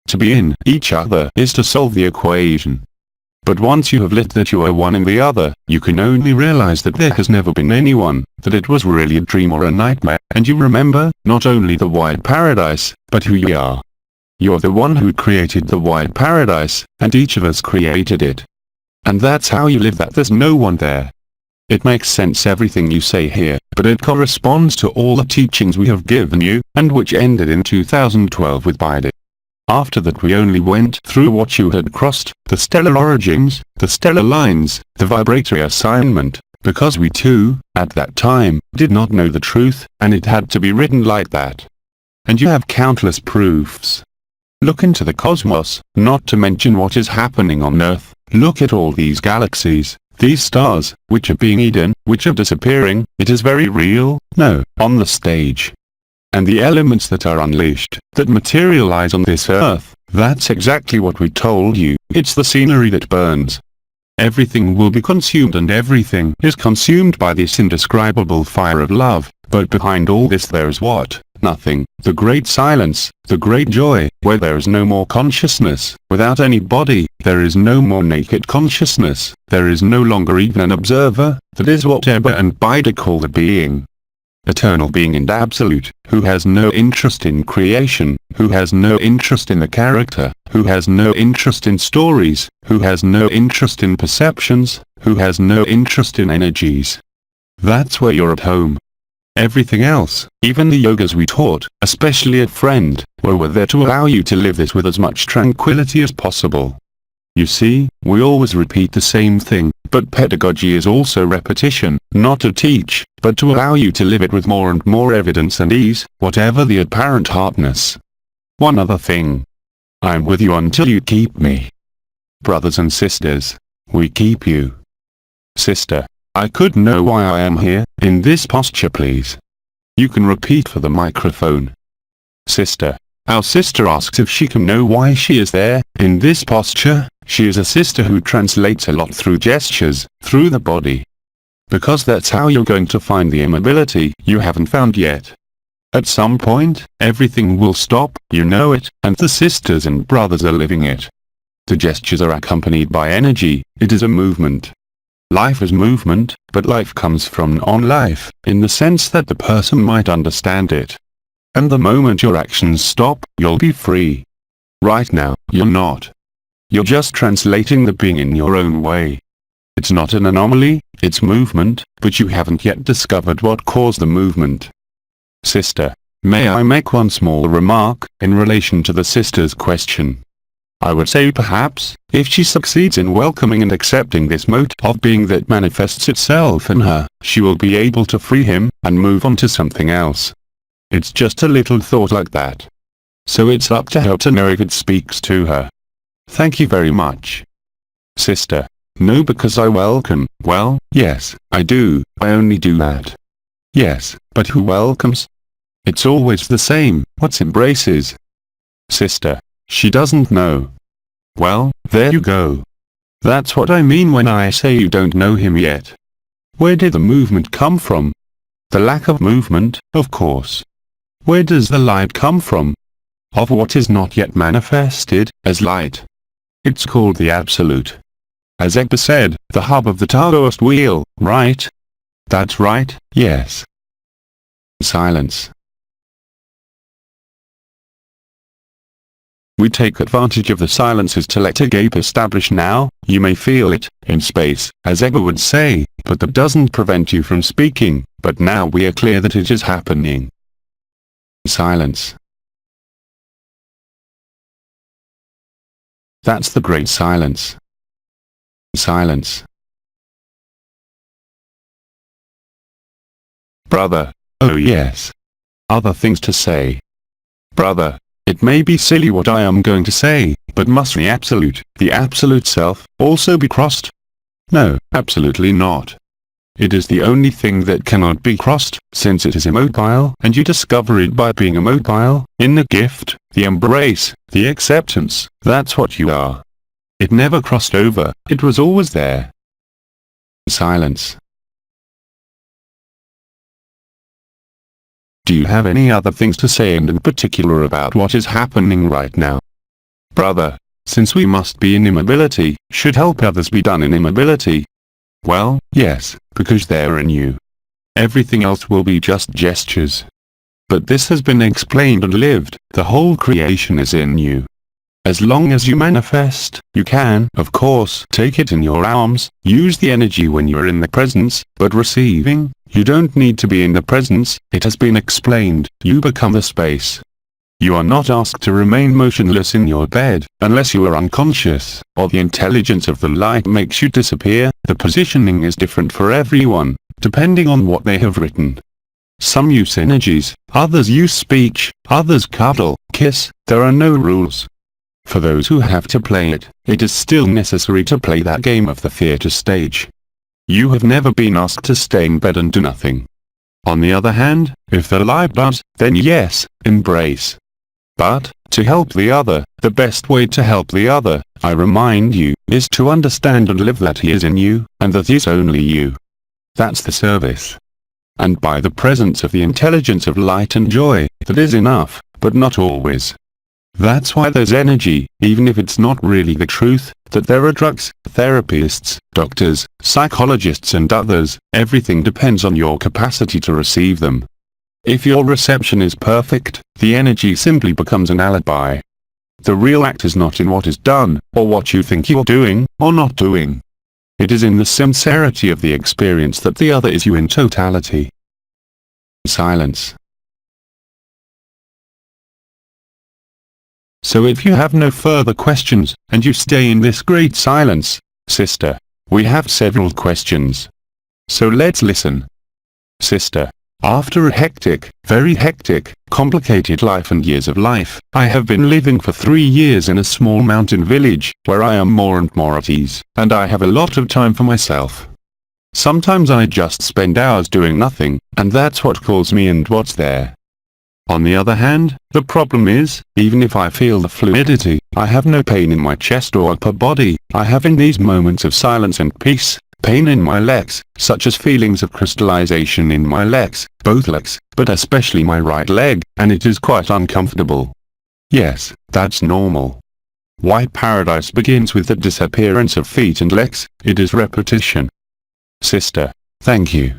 To be in each other is to solve the equation. But once you have lit that you are one in the other, you can only realize that there has never been anyone, that it was really a dream or a nightmare, and you remember, not only the white paradise, but who you are. You're the one who created the white paradise, and each of us created it. And that's how you live, that there's no one there. It makes sense everything you say here, but it corresponds to all the teachings we have given you, and which ended in 2012 with Bide. After that we only went through what you had crossed, the stellar origins, the stellar lines, the vibratory assignment, because we too, at that time, did not know the truth, and it had to be written like that. And you have countless proofs. Look into the cosmos, not to mention what is happening on Earth. Look at all these galaxies, these stars, which are being eaten, which are disappearing. It is very real, no, on the stage. And the elements that are unleashed, that materialize on this earth, that's exactly what we told you, it's the scenery that burns. Everything will be consumed and everything is consumed by this indescribable fire of love, but behind all this there is what? Nothing, the great silence, the great joy, where there is no more consciousness, without any body, there is no more naked consciousness, there is no longer even an observer, that is what Ebba and Bide call the being. Eternal being and absolute, who has no interest in creation, who has no interest in the character, who has no interest in stories, who has no interest in perceptions, who has no interest in energies. That's where you're at home. Everything else, even the yogas we taught, especially at Friend, were there to allow you to live this with as much tranquility as possible. You see, we always repeat the same thing, but pedagogy is also repetition, not to teach, but to allow you to live it with more and more evidence and ease, whatever the apparent hardness. One other thing. I'm with you until you keep me. Brothers and sisters, we keep you. Sister, I could know why I am here, in this posture please. You can repeat for the microphone. Sister, our sister asks if she can know why she is there, in this posture. She is a sister who translates a lot through gestures, through the body. Because that's how you're going to find the immobility you haven't found yet. At some point, everything will stop, you know it, and the sisters and brothers are living it. The gestures are accompanied by energy, it is a movement. Life is movement, but life comes from non-life, in the sense that the person might understand it. And the moment your actions stop, you'll be free. Right now, you're not. You're just translating the being in your own way. It's not an anomaly, it's movement, but you haven't yet discovered what caused the movement. Sister, may I make one small remark, in relation to the sister's question? I would say perhaps, if she succeeds in welcoming and accepting this mode of being that manifests itself in her, she will be able to free him, and move on to something else. It's just a little thought like that. So it's up to her to know if it speaks to her. Thank you very much. Sister, no, because I welcome, well, yes, I do, I only do that. Yes, but who welcomes? It's always the same, what's embraces? Sister, she doesn't know. Well, there you go. That's what I mean when I say you don't know him yet. Where did the movement come from? The lack of movement, of course. Where does the light come from? Of what is not yet manifested, as light. It's called the Absolute. As Ekba said, the hub of the Taoist wheel, right? That's right, yes. Silence. We take advantage of the silences to let a gap establish now, you may feel it, in space, as Ekba would say, but that doesn't prevent you from speaking, but now we are clear that it is happening. Silence. That's the great silence. Silence. Brother, oh yes. other things to say. Brother, it may be silly what I am going to say, but must the absolute self, also be crossed? No, absolutely not. It is the only thing that cannot be crossed, since it is immobile, and you discover it by being immobile, in the gift, the embrace, the acceptance. That's what you are. It never crossed over, it was always there. Silence. Do you have any other things to say, and in particular about what is happening right now? Brother, since we must be in immobility, should help others be done in immobility? Well, yes, because they're in you. Everything else will be just gestures. But this has been explained and lived, the whole creation is in you. As long as you manifest, you can, of course, take it in your arms, use the energy when you're in the presence, but receiving, you don't need to be in the presence, it has been explained, you become the space. You are not asked to remain motionless in your bed, unless you are unconscious, or the intelligence of the light makes you disappear. The positioning is different for everyone, depending on what they have written. Some use energies, others use speech, others cuddle, kiss, there are no rules. For those who have to play it, it is still necessary to play that game of the theater stage. You have never been asked to stay in bed and do nothing. On the other hand, if the light does, then yes, embrace. But, to help the other, the best way to help the other, I remind you, is to understand and live that he is in you, and that he is only you. That's the service. And by the presence of the intelligence of light and joy, that is enough, but not always. That's why there's energy, even if it's not really the truth, that there are drugs, therapists, doctors, psychologists and others. Everything depends on your capacity to receive them. If your reception is perfect, the energy simply becomes an alibi. The real act is not in what is done, or what you think you're doing, or not doing. It is in the sincerity of the experience that the other is you in totality. Silence. So if you have no further questions, and you stay in this great silence, sister, we have several questions. So let's listen. Sister, after a hectic, very hectic, complicated life and years of life, I have been living for 3 years in a small mountain village, where I am more and more at ease, and I have a lot of time for myself. Sometimes I just spend hours doing nothing, and that's what calls me and what's there. On the other hand, the problem is, even if I feel the fluidity, I have no pain in my chest or upper body. I have in these moments of silence and peace, pain in my legs, such as feelings of crystallization in my legs, both legs, but especially my right leg, and it is quite uncomfortable. Yes, that's normal. Why paradise begins with the disappearance of feet and legs, it is repetition. Sister, thank you.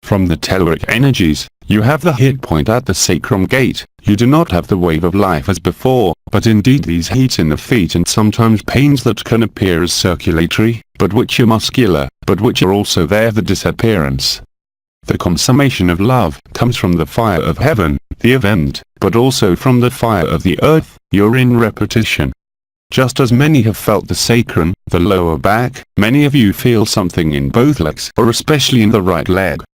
From the telluric energies, you have the hit point at the sacrum gate. You do not have the wave of life as before, but indeed these heats in the feet and sometimes pains that can appear as circulatory, but which are muscular, but which are also there the disappearance. The consummation of love comes from the fire of heaven, the event, but also from the fire of the earth. You're in repetition. Just as many have felt the sacrum, the lower back, many of you feel something in both legs, or especially in the right leg.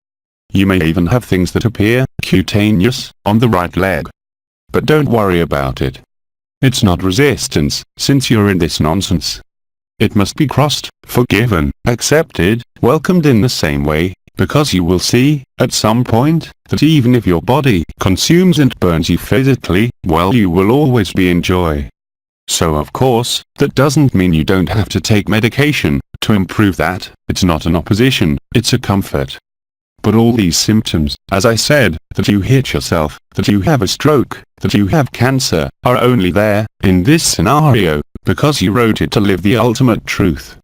You may even have things that appear cutaneous on the right leg. But don't worry about it. It's not resistance, since you're in this nonsense. It must be crossed, forgiven, accepted, welcomed in the same way, because you will see, at some point, that even if your body consumes and burns you physically, well, you will always be in joy. So of course, that doesn't mean you don't have to take medication to improve that. It's not an opposition, it's a comfort. But all these symptoms, as I said, that you hit yourself, that you have a stroke, that you have cancer, are only there, in this scenario, because you wrote it to live the ultimate truth.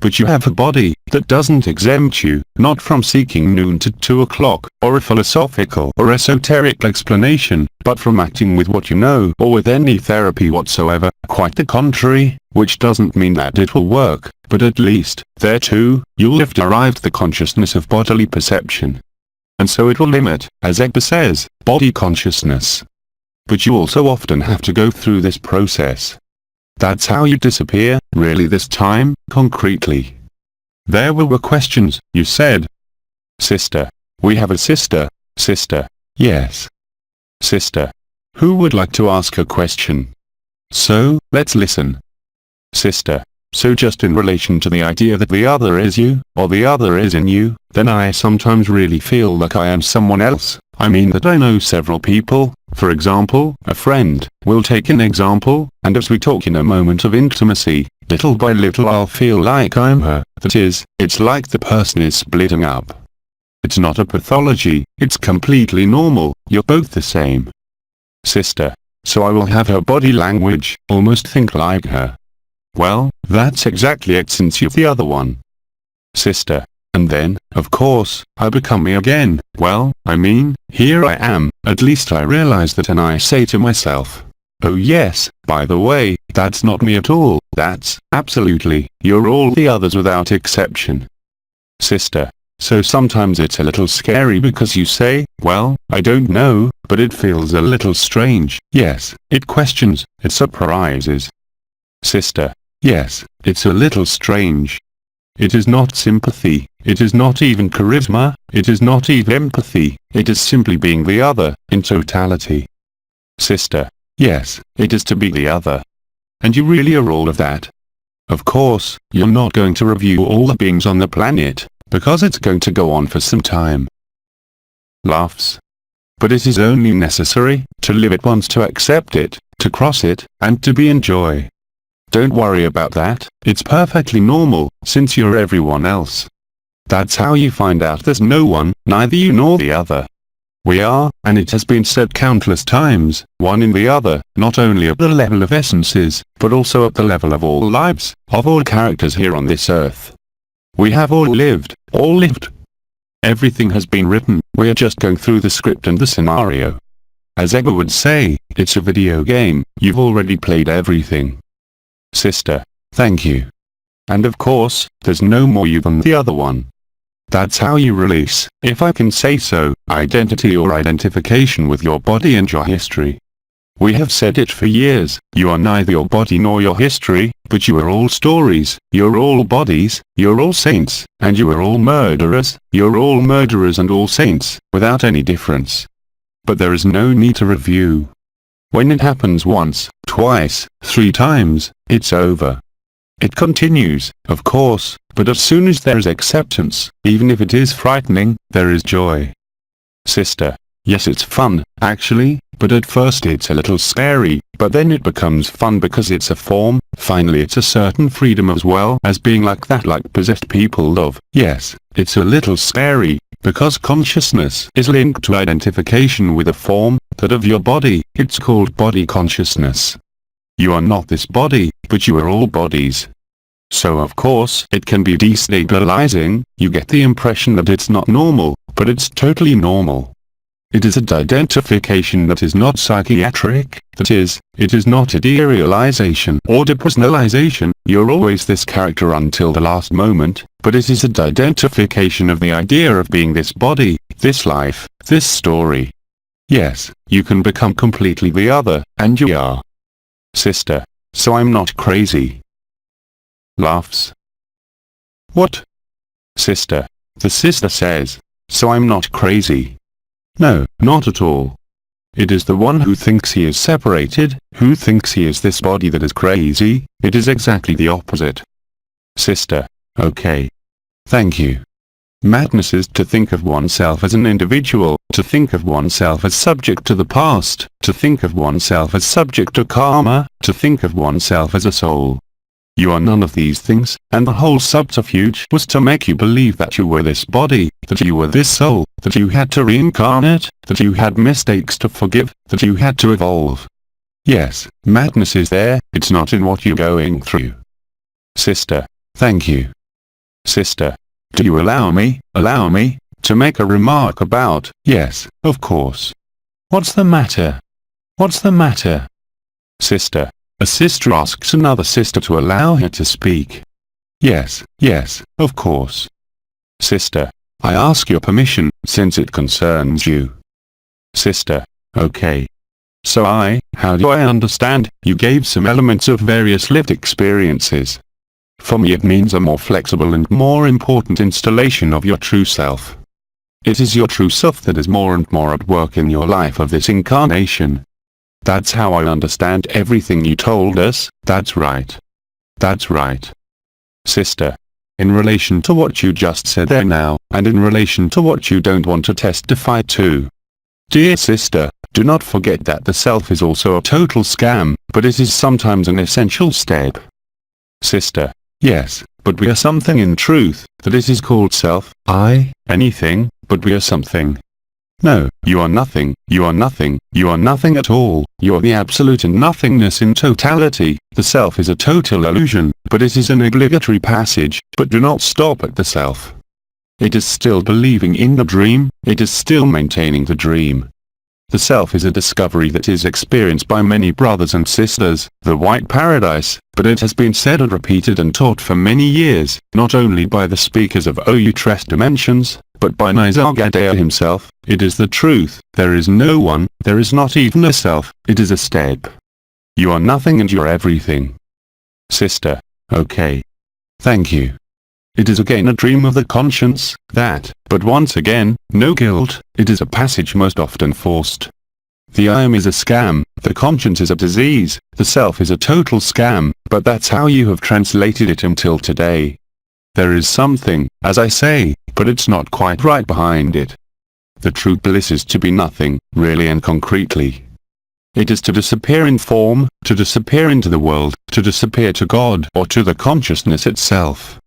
But you have a body that doesn't exempt you, not from seeking noon to 2 o'clock, or a philosophical or esoteric explanation, but from acting with what you know, or with any therapy whatsoever. Quite the contrary, which doesn't mean that it will work, but at least, there too, you'll have derived the consciousness of bodily perception. And so it will limit, as Egber says, body consciousness. But you also often have to go through this process. That's how you disappear, really this time, concretely. There were questions, you said. Sister. We have a sister. Sister. Yes. Sister. Who would like to ask a question? So, let's listen. Sister. So just in relation to the idea that the other is you, or the other is in you, then I sometimes really feel like I am someone else. I mean that I know several people, for example, a friend. We'll take an example, and as we talk in a moment of intimacy, little by little I'll feel like I'm her. That is, it's like the person is splitting up. It's not a pathology, it's completely normal, you're both the same. Sister. So I will have her body language, almost think like her. Well, that's exactly it since you're the other one. Sister. And then, of course, I become me again. Well, I mean, here I am, at least I realize that, and I say to myself, oh yes, by the way, that's not me at all, that's, absolutely, you're all the others without exception. Sister. So sometimes it's a little scary because you say, well, I don't know, but it feels a little strange. Yes, it questions, it surprises. Sister. Yes, it's a little strange. It is not sympathy, it is not even charisma, it is not even empathy, it is simply being the other, in totality. Sister. Yes, it is to be the other. And you really are all of that. Of course, you're not going to review all the beings on the planet, because it's going to go on for some time. Laughs. But it is only necessary, to live it once to accept it, to cross it, and to be in joy. Don't worry about that, it's perfectly normal, since you're everyone else. That's how you find out there's no one, neither you nor the other. We are, and it has been said countless times, one in the other, not only at the level of essences, but also at the level of all lives, of all characters here on this earth. We have all lived, all lived. Everything has been written, we are just going through the script and the scenario. As Ego would say, it's a video game, you've already played everything. Sister. Thank you. And of course, there's no more you than the other one. That's how you release, if I can say so, identity or identification with your body and your history. We have said it for years, you are neither your body nor your history, but you are all stories, you're all bodies, you're all saints, and you are all murderers, you're all murderers and all saints, without any difference. But there is no need to review. When it happens once, twice, 3 times, it's over. It continues, of course, but as soon as there is acceptance, even if it is frightening, there is joy. Sister. Yes, it's fun, actually, but at first it's a little scary, but then it becomes fun because it's a form, finally it's a certain freedom as well as being like that, like possessed people love. Yes, it's a little scary, because consciousness is linked to identification with a form, that of your body, it's called body consciousness. You are not this body, but you are all bodies. So of course it can be destabilizing, you get the impression that it's not normal, but it's totally normal. It is a identification that is not psychiatric, that is, it is not a derealization or depersonalization, you're always this character until the last moment, but it is a identification of the idea of being this body, this life, this story. Yes, you can become completely the other, and you are. Sister. So I'm not crazy. Laughs. What? Sister. The sister says, so I'm not crazy. No, not at all. It is the one who thinks he is separated, who thinks he is this body that is crazy, it is exactly the opposite. Sister. Okay. Thank you. Madness is to think of oneself as an individual, to think of oneself as subject to the past, to think of oneself as subject to karma, to think of oneself as a soul. You are none of these things, and the whole subterfuge was to make you believe that you were this body, that you were this soul, that you had to reincarnate, that you had mistakes to forgive, that you had to evolve. Yes, madness is there, it's not in what you're going through. Sister. Thank you. Sister. Do you allow me, to make a remark about, yes, of course. What's the matter? What's the matter? Sister. A sister asks another sister to allow her to speak. Yes, of course. Sister. I ask your permission, since it concerns you. Sister. Okay. So how do I understand, you gave some elements of various lived experiences. For me it means a more flexible and more important installation of your true self. It is your true self that is more and more at work in your life of this incarnation. That's how I understand everything you told us. That's right. That's right. Sister. In relation to what you just said there now, and in relation to what you don't want to testify to. Dear sister, do not forget that the self is also a total scam, but it is sometimes an essential step. Sister. Yes, but we are something in truth, that it is called self, anything, but we are something. No, you are nothing, you are nothing, you are nothing at all, you are the absolute in nothingness in totality. The self is a total illusion, but it is an obligatory passage, but do not stop at the self. It is still believing in the dream, it is still maintaining the dream. The self is a discovery that is experienced by many brothers and sisters, the white paradise, but it has been said and repeated and taught for many years, not only by the speakers of AYOUN dimensions, but by Nisargadatta himself. It is the truth. There is no one, there is not even a self, it is a step. You are nothing and you're everything. Sister. Okay. Thank you. It is again a dream of the conscience, that, but once again, no guilt, it is a passage most often forced. The I am is a scam, the conscience is a disease, the self is a total scam, but that's how you have translated it until today. There is something, as I say, but it's not quite right behind it. The true bliss is to be nothing, really and concretely. It is to disappear in form, to disappear into the world, to disappear to God or to the consciousness itself.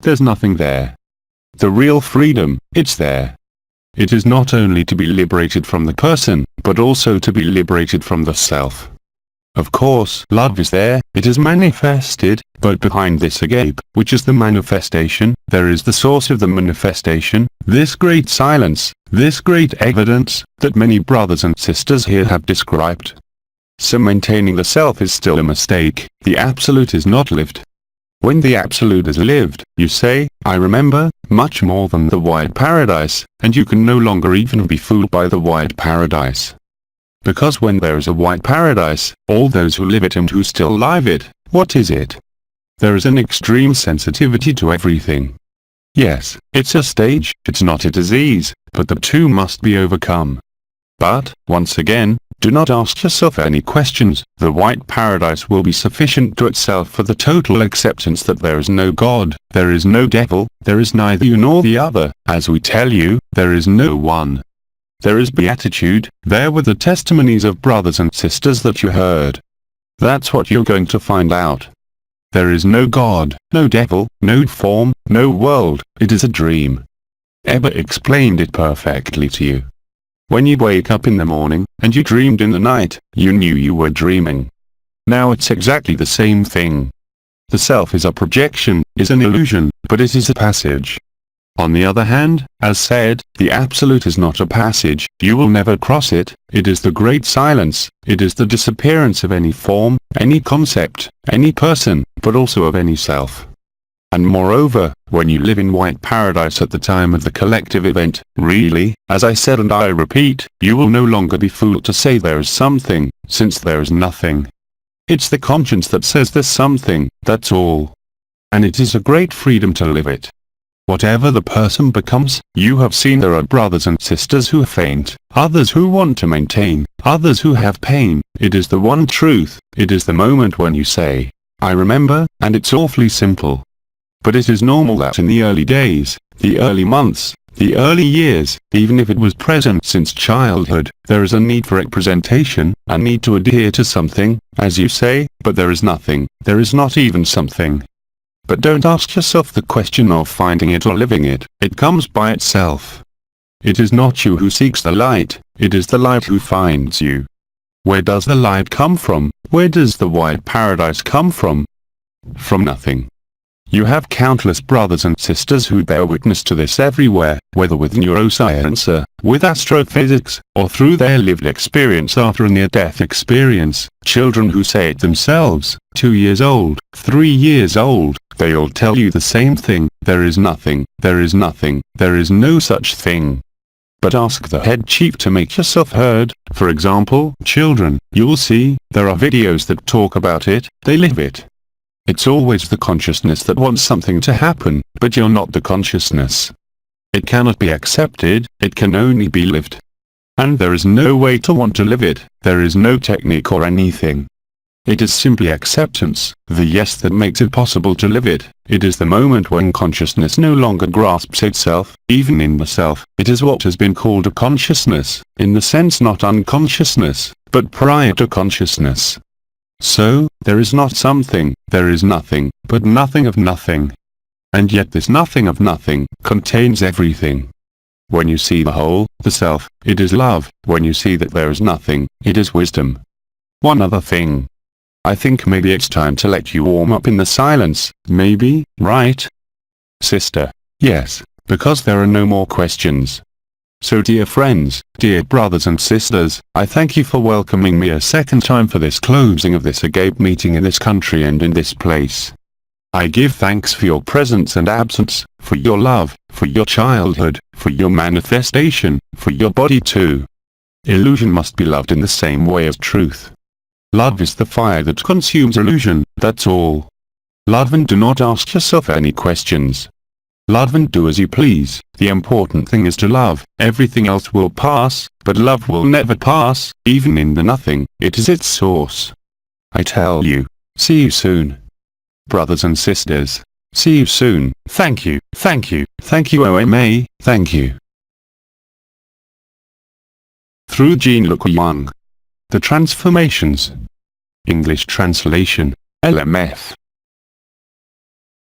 There's nothing there. The real freedom, it's there. It is not only to be liberated from the person, but also to be liberated from the self. Of course, love is there, it is manifested, but behind this agape, which is the manifestation, there is the source of the manifestation, this great silence, this great evidence, that many brothers and sisters here have described. So maintaining the self is still a mistake, the absolute is not lived. When the absolute is lived, you say, I remember, much more than the white paradise, and you can no longer even be fooled by the white paradise. Because when there is a white paradise, all those who live it and who still live it, what is it? There is an extreme sensitivity to everything. Yes, it's a stage, it's not a disease, but the two must be overcome. But, once again, do not ask yourself any questions. The white paradise will be sufficient to itself for the total acceptance that there is no God, there is no devil, there is neither you nor the other. As we tell you, there is no one. There is beatitude. There were the testimonies of brothers and sisters that you heard. That's what you're going to find out. There is no God, no devil, no form, no world. It is a dream. Ebba explained it perfectly to you. When you wake up in the morning, and you dreamed in the night, you knew you were dreaming. Now it's exactly the same thing. The self is a projection, is an illusion, but it is a passage. On the other hand, as said, the absolute is not a passage, you will never cross it, it is the great silence, it is the disappearance of any form, any concept, any person, but also of any self. And moreover, when you live in white paradise at the time of the collective event, really, as I said and I repeat, you will no longer be fooled to say there is something, since there is nothing. It's the conscience that says there's something, that's all. And it is a great freedom to live it. Whatever the person becomes, you have seen there are brothers and sisters who faint, others who want to maintain, others who have pain. It is the one truth, it is the moment when you say, I remember, and it's awfully simple. But it is normal that in the early days, the early months, the early years, even if it was present since childhood, there is a need for representation, a need to adhere to something, as you say, but there is nothing, there is not even something. But don't ask yourself the question of finding it or living it, it comes by itself. It is not you who seeks the light, it is the light who finds you. Where does the light come from? Where does the white paradise come from? From nothing. You have countless brothers and sisters who bear witness to this everywhere, whether with neuroscience, with astrophysics, or through their lived experience after a near-death experience. Children who say it themselves, 2 years old, 3 years old, they all tell you the same thing, there is nothing, there is nothing, there is no such thing. But ask the head chief to make yourself heard. For example, children, you'll see, there are videos that talk about it, they live it. It's always the consciousness that wants something to happen, but you're not the consciousness. It cannot be accepted, it can only be lived. And there is no way to want to live it, there is no technique or anything. It is simply acceptance, the yes that makes it possible to live it. It is the moment when consciousness no longer grasps itself, even in the self. It is what has been called a consciousness, in the sense not unconsciousness, but prior to consciousness. So, there is not something, there is nothing, but nothing of nothing. And yet this nothing of nothing contains everything. When you see the whole, the self, it is love. When you see that there is nothing, it is wisdom. One other thing. I think maybe it's time to let you warm up in the silence, maybe, right? Sister. Yes, because there are no more questions. So dear friends, dear brothers and sisters, I thank you for welcoming me a second time for this closing of this agape meeting in this country and in this place. I give thanks for your presence and absence, for your love, for your childhood, for your manifestation, for your body too. Illusion must be loved in the same way as truth. Love is the fire that consumes illusion, that's all. Love and do not ask yourself any questions. Love and do as you please. The important thing is to love. Everything else will pass, but love will never pass, even in the nothing. It is its source. I tell you. See you soon. Brothers and sisters. See you soon. Thank you, thank you, thank you OMA, thank you. Through Jean-Luc Young. The Transformations. English translation, LMF.